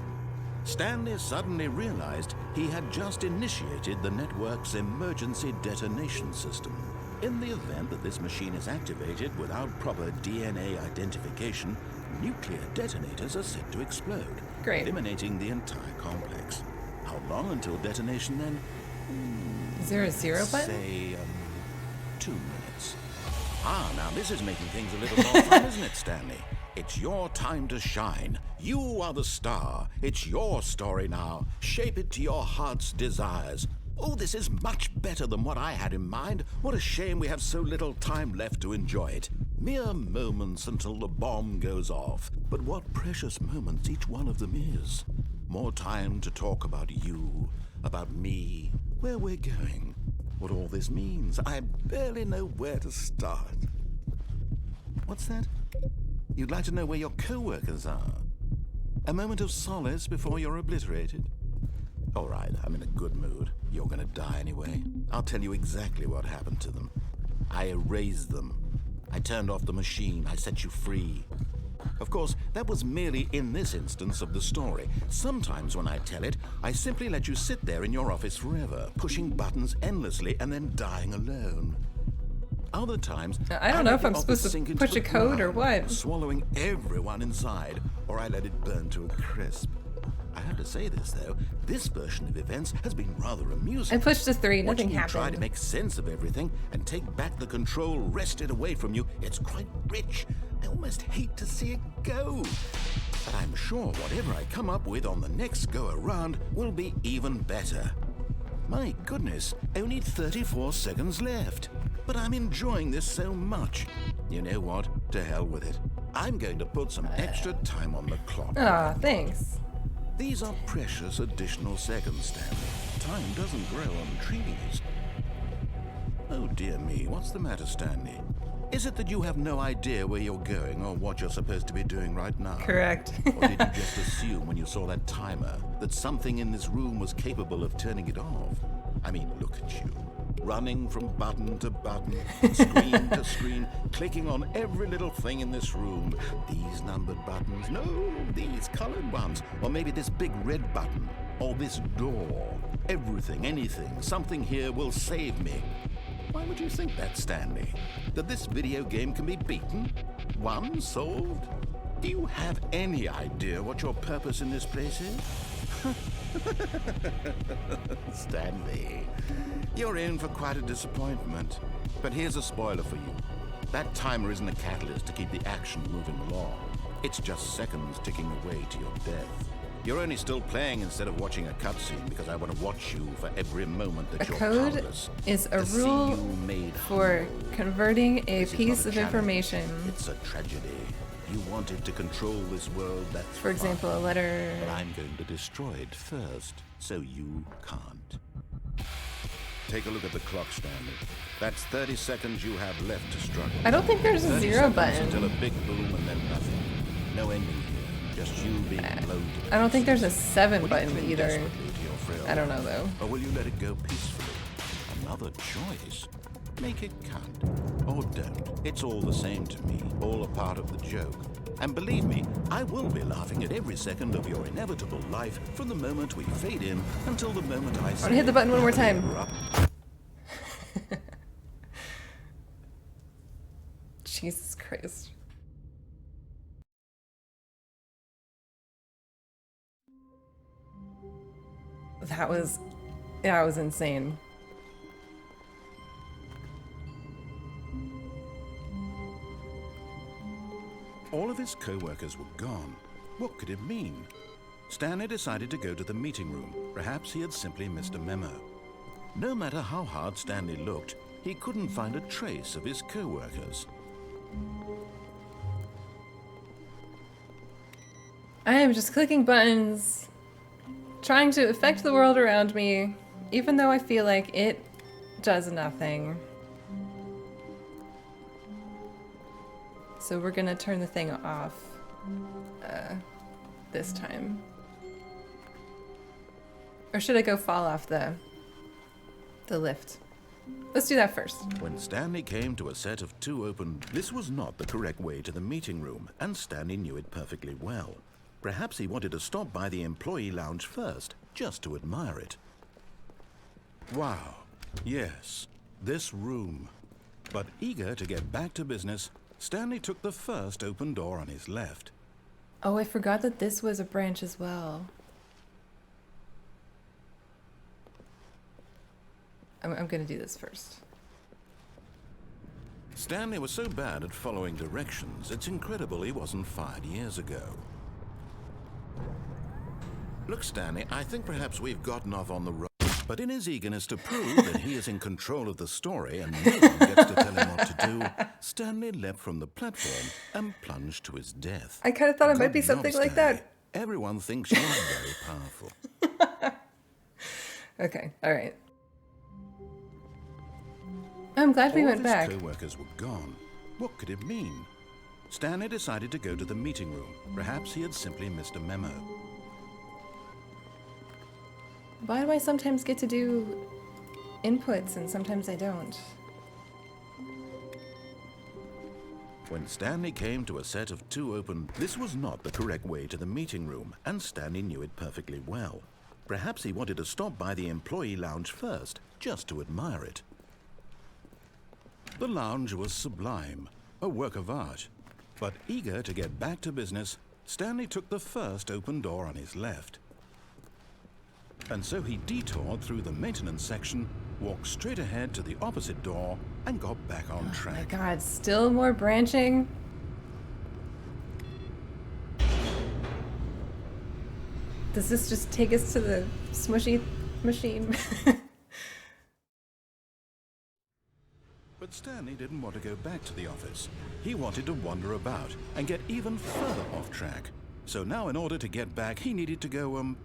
Stanley suddenly realized he had just initiated the network's emergency detonation system. In the event that this machine is activated without proper DNA identification, nuclear detonators are set to explode, Great. eliminating the entire complex. How long until detonation then? Is there a zero button? Say, 2 minutes. Ah, now this is making things a little more fun, isn't it, Stanley? It's your time to shine. You are the star. It's your story now. Shape it to your heart's desires. Oh, this is much better than what I had in mind. What a shame we have so little time left to enjoy it. Mere moments until the bomb goes off. But what precious moments each one of them is. More time to talk about you, about me, where we're going, what all this means. I barely know where to start. What's that? You'd like to know where your co-workers are? A moment of solace before you're obliterated? All right, I'm in a good mood. You're gonna die anyway. I'll tell you exactly what happened to them. I erased them. I turned off the machine. I set you free. Of course, That was merely in this instance of the story. Sometimes when I tell it, I simply let you sit there in your office forever, pushing buttons endlessly and then dying alone. Other times, I don't know let if the I'm supposed office to sink into push a the code or ground, what. swallowing everyone inside, or I let it burn to a crisp. I have to say this, though. This version of events has been rather amusing. I pushed a 3, nothing Watching you try to happened. make sense of everything and take back the control wrested away from you, it's quite rich. I almost hate to see it go. But I'm sure whatever I come up with on the next go-around will be even better. My goodness, only 34 seconds left. But I'm enjoying this so much. You know what? To hell with it. I'm going to put some extra time on the clock. Aw, thanks. These are precious additional seconds, Stanley. Time doesn't grow on trees. Oh dear me, what's the matter, Stanley? Is it that you have no idea where you're going or what you're supposed to be doing right now? Correct. Or did you just assume when you saw that timer that something in this room was capable of turning it off? I mean, look at you. Running from button to button, screen to screen, clicking on every little thing in this room. These numbered buttons, no, these colored ones. Or maybe this big red button, or this door. Everything, anything, something here will save me. Why would you think that, Stanley? That this video game can be beaten? Won? Solved? Do you have any idea what your purpose in this place is? Stanley, you're in for quite a disappointment. But here's a spoiler for you. That timer isn't a catalyst to keep the action moving along. It's just seconds ticking away to your death. You're only still playing instead of watching a cutscene because I want to watch you for every moment that A you're code powerless. is a To see rule you made for humble. converting a This is piece not a of challenge. information. It's a tragedy. You wanted to control this world, that's For example, a fine. letter. But I'm going to destroy it first, so you can't. Take a look at the clock, Stanley. That's 30 seconds you have left to struggle. I don't think there's a 30 0 seconds until button. a big boom and then nothing. No ending here, just you being blown to I don't think pieces. there's a 7 Will you button cling either. desperately to your frail I don't know though. Or will you let it go peacefully? Another choice. Make it count. Or don't. It's all the same to me. All a part of the joke. And believe me, I will be laughing at every second of your inevitable life from the moment we fade in until the moment I say, hit the button one more time. "You're up." Jesus Christ. That was insane. All of his co-workers were gone. What could it mean? Stanley decided to go to the meeting room. Perhaps he had simply missed a memo. No matter how hard Stanley looked, he couldn't find a trace of his co-workers. I am just clicking buttons, trying to affect the world around me, even though I feel like it does nothing. So we're gonna turn the thing off this time. Or should I go fall off the lift? Let's do that first. When Stanley came to a set of two open, this was not the correct way to the meeting room, and Stanley knew it perfectly well. Perhaps he wanted to stop by the employee lounge first, just to admire it. Wow, yes, this room. But eager to get back to business, Stanley took the first open door on his left. Oh, I forgot that this was a branch as well. I'm gonna do this first. Stanley was so bad at following directions, it's incredible he wasn't fired years ago. Look, Stanley, I think perhaps we've gotten off on the road. But in his eagerness to prove that he is in control of the story and no one gets to tell him what to do, Stanley leapt from the platform and plunged to his death. I kind of thought it might be Good something job, like Stanley. that. Everyone thinks you're very powerful. Okay, alright. I'm glad we All went of his back. co-workers were gone. What could it mean? Stanley decided to go to the meeting room. Perhaps he had simply missed a memo. Why do I sometimes get to do inputs and sometimes I don't? When Stanley came to a set of two open, this was not the correct way to the meeting room, and Stanley knew it perfectly well. Perhaps he wanted to stop by the employee lounge first, just to admire it. The lounge was sublime, a work of art. But eager to get back to business, Stanley took the first open door on his left. And so he detoured through the maintenance section, walked straight ahead to the opposite door, and got back on track. Oh my god, still more branching? Does this just take us to the smushy machine? But Stanley didn't want to go back to the office. He wanted to wander about and get even further off track. So now in order to get back, he needed to go,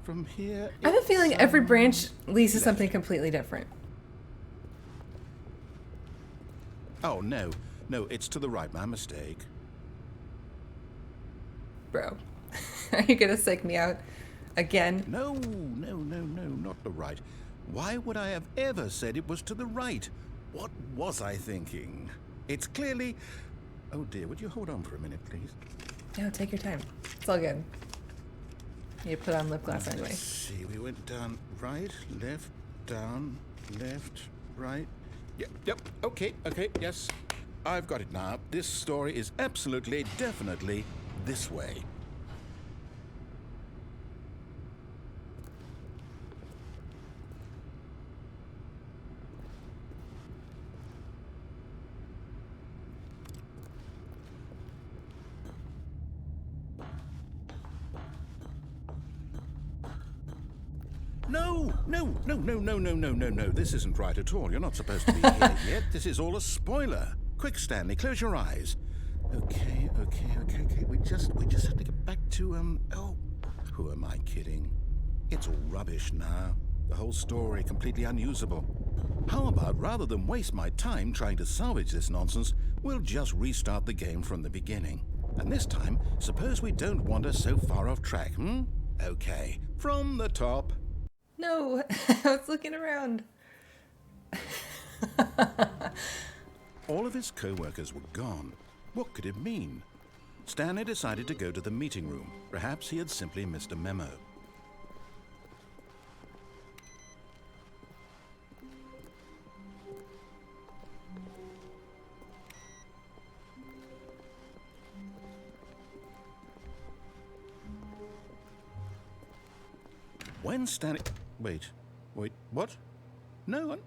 from here... I have a feeling every branch leads to something completely different. Oh, no, it's to the right, my mistake. Bro, are you gonna psych me out again? No, not the right. Why would I have ever said it was to the right? What was I thinking? It's clearly... Oh dear, would you hold on for a minute, please? No, take your time. It's all good. You put on lip gloss anyway. Let's see, we went down, right, left, down, left, right. Yep, okay, yes. I've got it now. This story is absolutely, definitely this way. No. This isn't right at all. You're not supposed to be here yet. This is all a spoiler. Quick, Stanley, close your eyes. Okay. We just have to get back to, oh, who am I kidding? It's all rubbish now. The whole story completely unusable. How about, rather than waste my time trying to salvage this nonsense, we'll just restart the game from the beginning. And this time, suppose we don't wander so far off track, Okay, from the top. No, I was looking around. All of his co-workers were gone. What could it mean? Stanley decided to go to the meeting room. Perhaps he had simply missed a memo. When Stanley... Wait, what? No,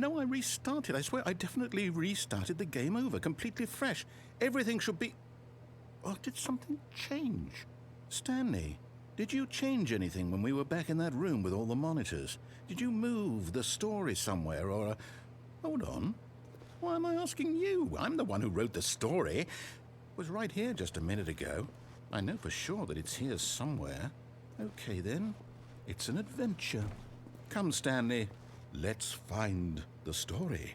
I restarted. I swear I definitely restarted the game over, completely fresh. Everything should be... Oh, did something change? Stanley, did you change anything when we were back in that room with all the monitors? Did you move the story somewhere or... Hold on. Why am I asking you? I'm the one who wrote the story. It was right here just a minute ago. I know for sure that it's here somewhere. Okay, then. It's an adventure. Come, Stanley. Let's find the story.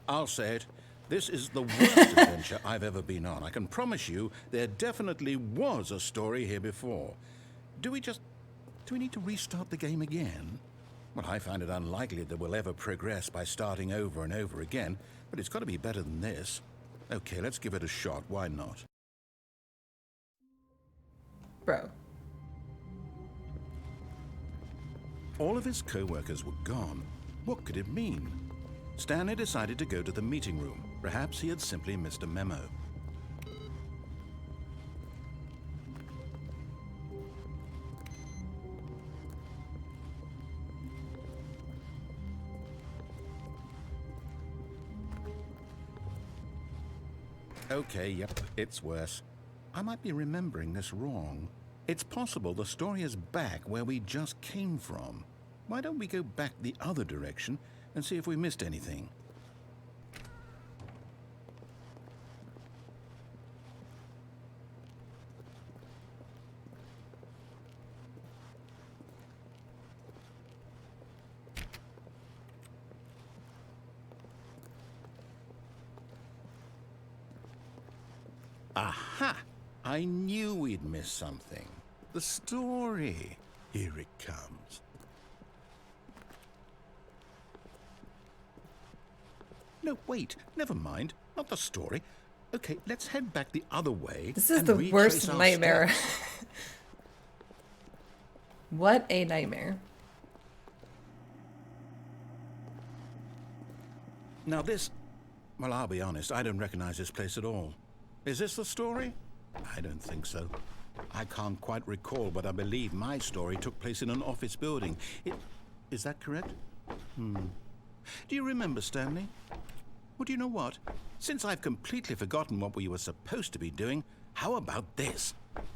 I'll say it. This is the worst adventure I've ever been on. I can promise you there definitely was a story here before. Do we need to restart the game again? Well, I find it unlikely that we'll ever progress by starting over and over again, but it's got to be better than this. Okay, let's give it a shot. Why not? Bro. All of his co-workers were gone. What could it mean? Stanley decided to go to the meeting room. Perhaps he had simply missed a memo. Okay, yep, it's worse. I might be remembering this wrong. It's possible the story is back where we just came from. Why don't we go back the other direction? and see if we missed anything. Aha! I knew we'd miss something. The story. Here it comes. No, wait. Never mind. Not the story. Okay, let's head back the other way. This is and the retrace worst our nightmare. steps. What a nightmare. Now this... Well, I'll be honest. I don't recognize this place at all. Is this the story? I don't think so. I can't quite recall, but I believe my story took place in an office building. Is that correct? Do you remember, Stanley? Well, do you know what? Since I've completely forgotten what we were supposed to be doing, how about this?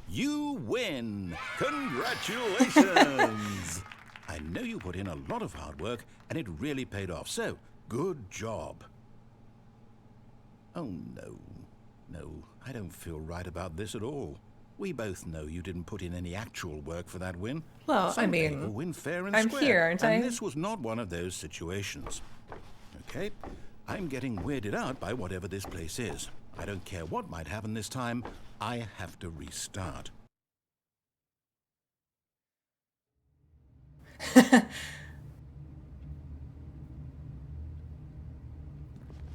You win! Congratulations! I know you put in a lot of hard work, and it really paid off, so good job. Oh, no. No, I don't feel right about this at all. We both know you didn't put in any actual work for that win. Well, Some I mean, people win fair and I'm square, here, aren't I? and this was not one of those situations. Okay, I'm getting weirded out by whatever this place is. I don't care what might happen this time. I have to restart.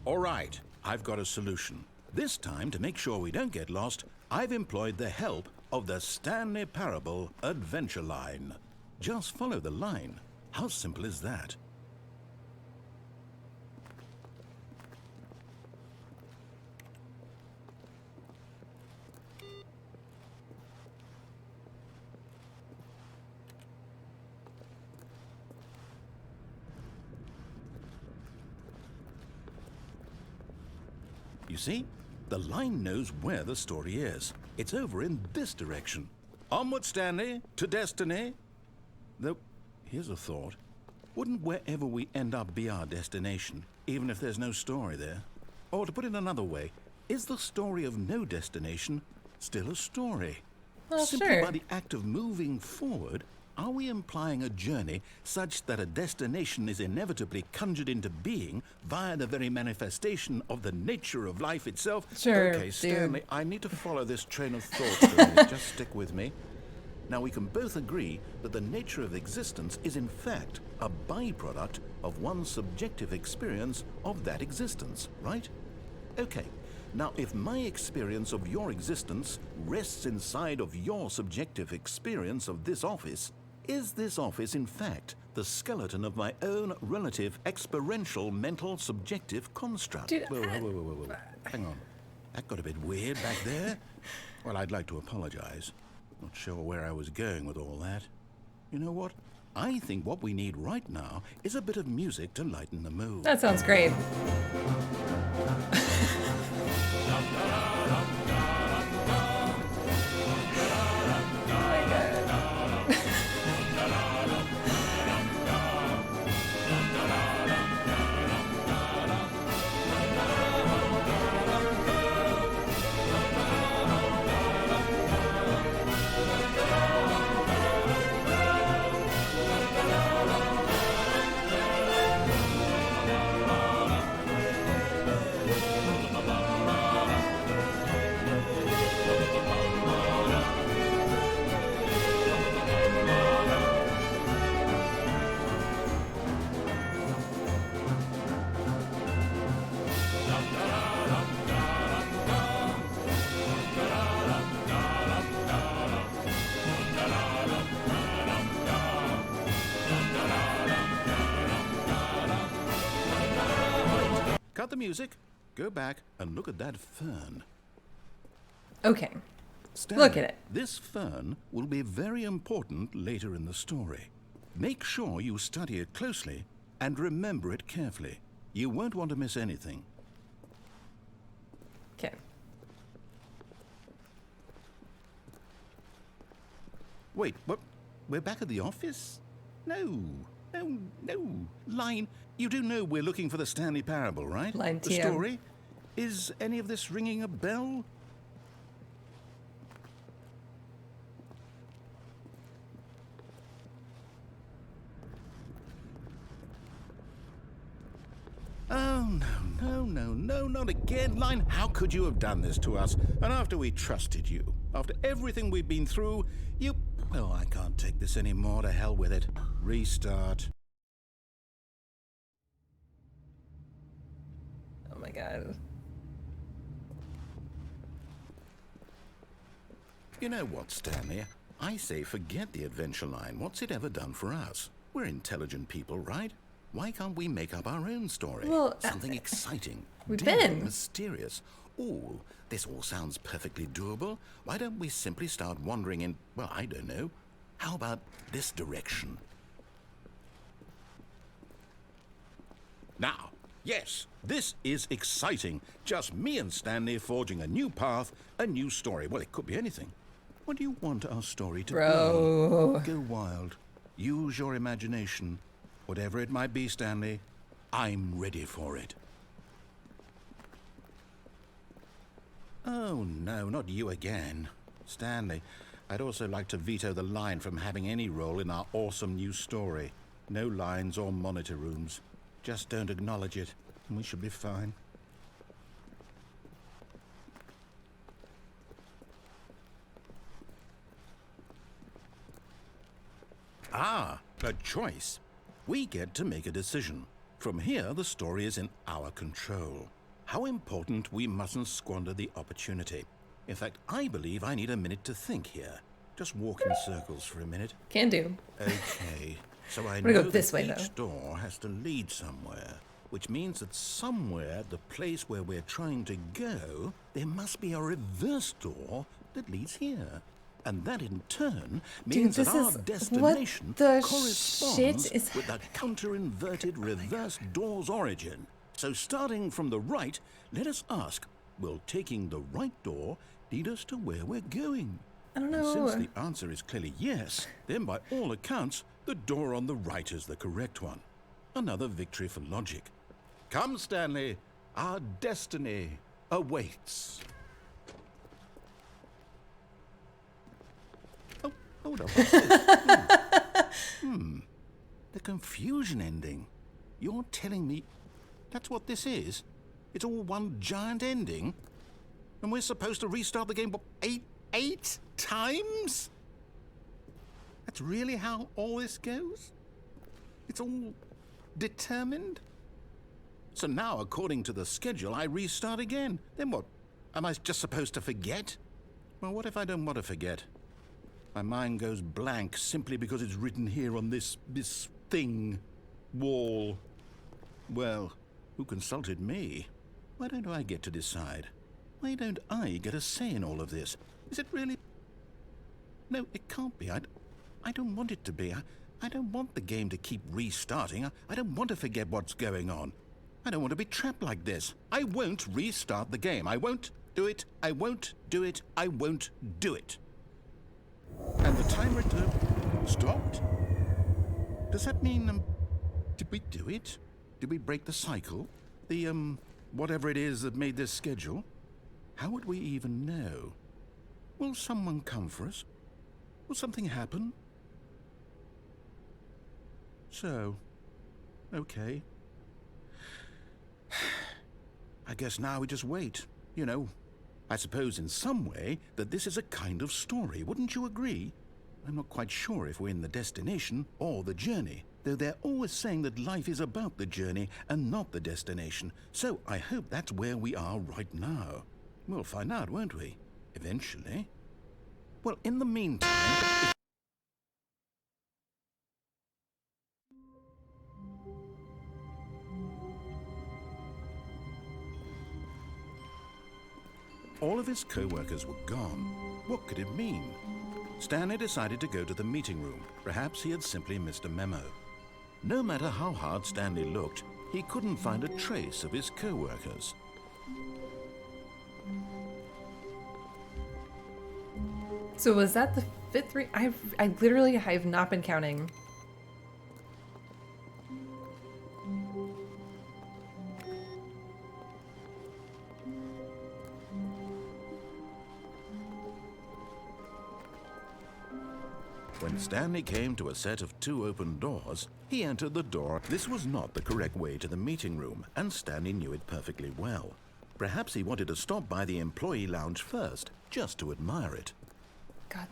All right, I've got a solution. This time, to make sure we don't get lost, I've employed the help of the Stanley Parable Adventure Line. Just follow the line. How simple is that? You see? The line knows where the story is. It's over in this direction. Onward, Stanley, to destiny. Though, here's a thought. Wouldn't wherever we end up be our destination, even if there's no story there? Or to put it another way, is the story of no destination still a story? Well, Simply sure. by the act of moving forward, are we implying a journey such that a destination is inevitably conjured into being via the very manifestation of the nature of life itself? Sure, Okay, dude. Stanley, I need to follow this train of thought for a minute. Just stick with me. Now, we can both agree that the nature of existence is in fact a byproduct of one's subjective experience of that existence, right? Okay. Now, if my experience of your existence rests inside of your subjective experience of this office, is this office, in fact, the skeleton of my own relative experiential mental subjective construct? Dude, Whoa. Hang on. That got a bit weird back there. Well, I'd like to apologize. Not sure where I was going with all that. You know what? I think what we need right now is a bit of music to lighten the mood. That sounds great. Cut the music, go back, and look at that fern. Okay. Stanley, Look at it. This fern will be very important later in the story. Make sure you study it closely and remember it carefully. You won't want to miss anything. Okay. Wait, what? We're back at the office? No, No, no. Line, you do know we're looking for the Stanley Parable, right? Line The TM. story? Is any of this ringing a bell? Oh, no, not again. Line, how could you have done this to us? And after we trusted you, after everything we've been through, you... Well, I can't take this anymore. To hell with it. Restart. Oh my god. You know what, Stanley? I say forget the adventure line. What's it ever done for us? We're intelligent people, right? Why can't we make up our own story? Well, something exciting, we've daring, been. mysterious. Oh, this all sounds perfectly doable. Why don't we simply start wandering in, well, I don't know. How about this direction? Now, yes, this is exciting. Just me and Stanley forging a new path, a new story. Well, it could be anything. What do you want our story to Bro. be? Go wild. Use your imagination. Whatever it might be, Stanley, I'm ready for it. Oh, no, not you again. Stanley, I'd also like to veto the line from having any role in our awesome new story. No lines or monitor rooms. Just don't acknowledge it, and we should be fine. Ah, a choice. We get to make a decision. From here, the story is in our control. How important we mustn't squander the opportunity. In fact, I believe I need a minute to think here. Just walk in circles for a minute. Can do. Okay, so I gonna know go this that way, each door has to lead somewhere, which means that somewhere at the place where we're trying to go, there must be a reverse door that leads here. And that in turn means Dude, that this our is... destination What the corresponds shit is... with the counter-inverted reverse door's origin. So starting from the right, let us ask, will taking the right door lead us to where we're going? I don't And know. since the answer is clearly yes, then by all accounts, the door on the right is the correct one. Another victory for logic. Come, Stanley, our destiny awaits. Oh, hold up. What's this? The confusion ending. You're telling me that's what this is? It's all one giant ending? And we're supposed to restart the game, what, eight times? That's really how all this goes? It's all determined? So now, according to the schedule, I restart again. Then what? Am I just supposed to forget? Well, what if I don't want to forget? My mind goes blank simply because it's written here on this thing, wall. Well, who consulted me? Why don't I get to decide? Why don't I get a say in all of this? Is it really... No, it can't be. I don't want it to be. I don't want the game to keep restarting. I don't want to forget what's going on. I don't want to be trapped like this. I won't restart the game. I won't do it. I won't do it. I won't do it. And the timer stopped? Does that mean, did we do it? Did we break the cycle? The, whatever it is that made this schedule? How would we even know? Will someone come for us? Will something happen? So, okay. I guess now we just wait, you know. I suppose in some way that this is a kind of story, wouldn't you agree? I'm not quite sure if we're in the destination or the journey, though they're always saying that life is about the journey and not the destination, so I hope that's where we are right now. We'll find out, won't we? Eventually. Well, in the meantime... All of his co-workers were gone. What could it mean? Stanley decided to go to the meeting room. Perhaps he had simply missed a memo. No matter how hard Stanley looked, he couldn't find a trace of his co-workers. So was that the fifth I literally have not been counting. When Stanley came to a set of 2 open doors, he entered the door. This was not the correct way to the meeting room, and Stanley knew it perfectly well. Perhaps he wanted to stop by the employee lounge first, just to admire it. God,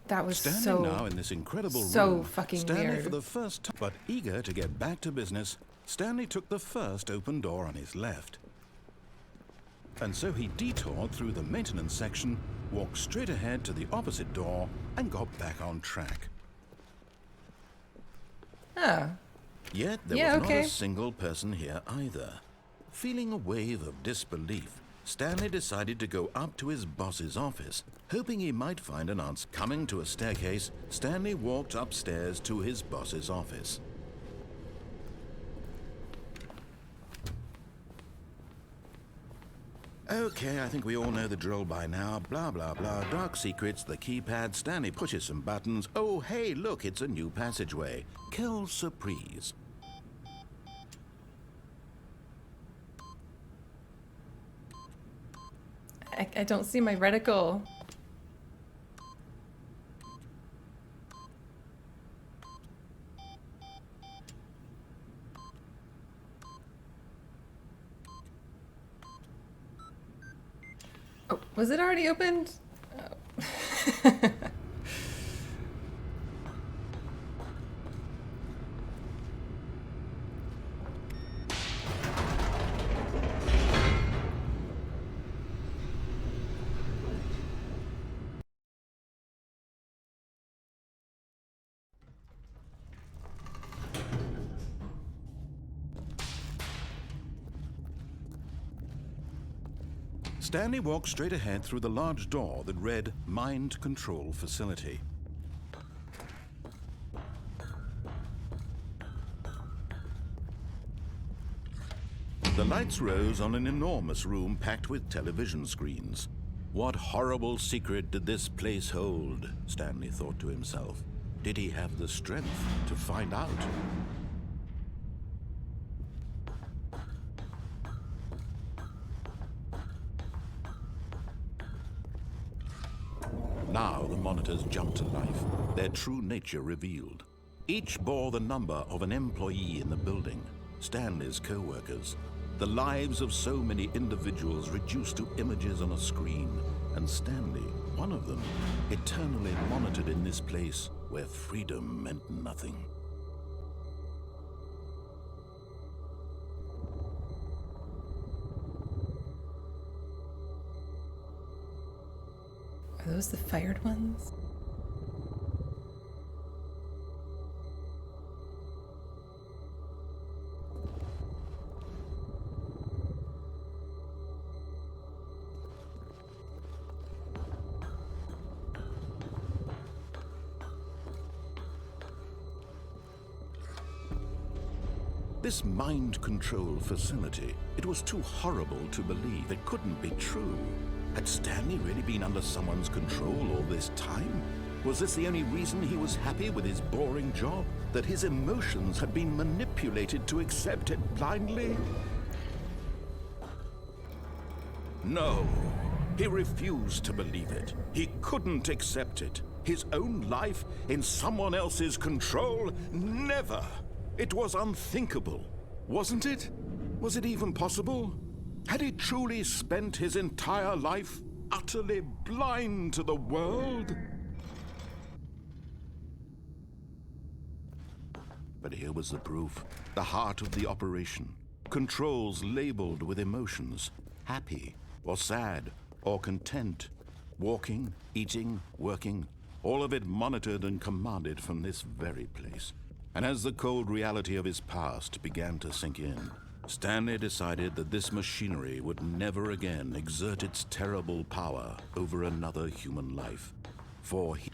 that was Standing so now in this incredible so room, fucking Stanley weird. for the first time, but eager to get back to business, Stanley took the first open door on his left. And so he detoured through the maintenance section, walked straight ahead to the opposite door, and got back on track. Oh. Yet there Yeah, was okay. not a single person here either. Feeling a wave of disbelief, Stanley decided to go up to his boss's office, hoping he might find an answer. Coming to a staircase, Stanley walked upstairs to his boss's office. Okay, I think we all know the drill by now. Blah, blah, blah. Dark secrets, the keypad. Stanley pushes some buttons. Oh, hey, look, it's a new passageway. Quelle surprise. I don't see my reticle. Oh, was it already opened? Oh. Stanley walked straight ahead through the large door that read Mind Control Facility. The lights rose on an enormous room packed with television screens. What horrible secret did this place hold? Stanley thought to himself. Did he have the strength to find out? Now the monitors jumped to life, their true nature revealed. Each bore the number of an employee in the building, Stanley's co-workers. The lives of so many individuals reduced to images on a screen, and Stanley, one of them, eternally monitored in this place where freedom meant nothing. Are those the fired ones? This mind control facility, it was too horrible to believe. It couldn't be true. Had Stanley really been under someone's control all this time? Was this the only reason he was happy with his boring job? That his emotions had been manipulated to accept it blindly? No, he refused to believe it. He couldn't accept it. His own life in someone else's control? Never! It was unthinkable, wasn't it? Was it even possible? Had he truly spent his entire life utterly blind to the world? But here was the proof. The heart of the operation. Controls labeled with emotions. Happy, or sad, or content. Walking, eating, working. All of it monitored and commanded from this very place. And as the cold reality of his past began to sink in, Stanley decided that this machinery would never again exert its terrible power over another human life. For he...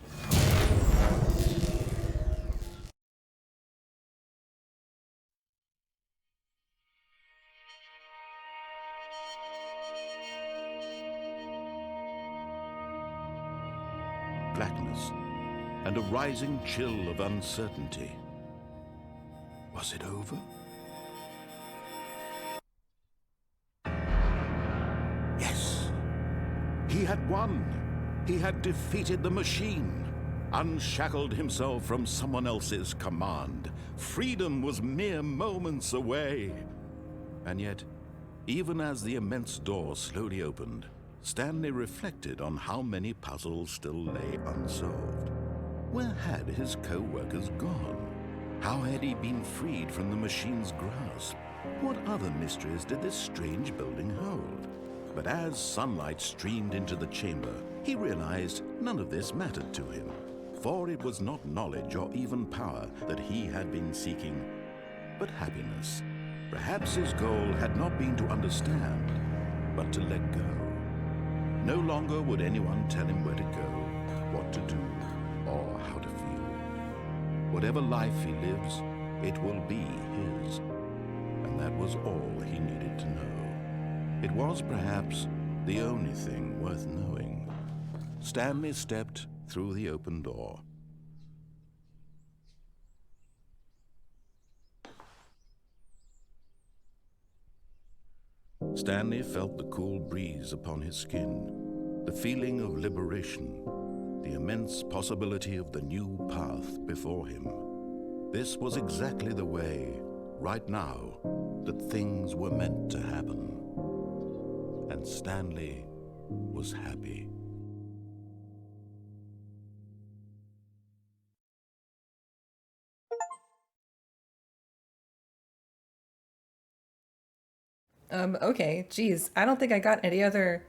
blackness and a rising chill of uncertainty. Was it over? Yes. He had won. He had defeated the machine. unshackled himself from someone else's command. Freedom was mere moments away. And yet, even as the immense door slowly opened, Stanley reflected on how many puzzles still lay unsolved. Where had his co-workers gone? How had he been freed from the machine's grasp? What other mysteries did this strange building hold? But as sunlight streamed into the chamber, he realized none of this mattered to him, for it was not knowledge or even power that he had been seeking, but happiness. Perhaps his goal had not been to understand, but to let go. No longer would anyone tell him where to go, what to do, or how to feel. Whatever life he lives, it will be his. And that was all he needed to know. It was perhaps the only thing worth knowing. Stanley stepped through the open door. Stanley felt the cool breeze upon his skin, the feeling of liberation, the immense possibility of the new path before him. This was exactly the way, right now, that things were meant to happen. And Stanley was happy. Okay, geez, I don't think I got any other,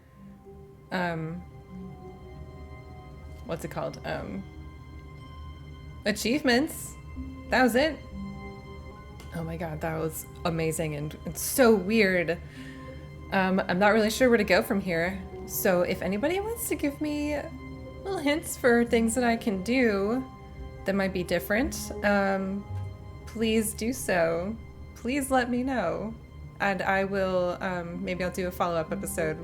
what's it called? Achievements. That was it. Oh my god, that was amazing and so weird. I'm not really sure where to go from here. So if anybody wants to give me little hints for things that I can do that might be different, please do so. Please let me know. And I will, maybe I'll do a follow-up episode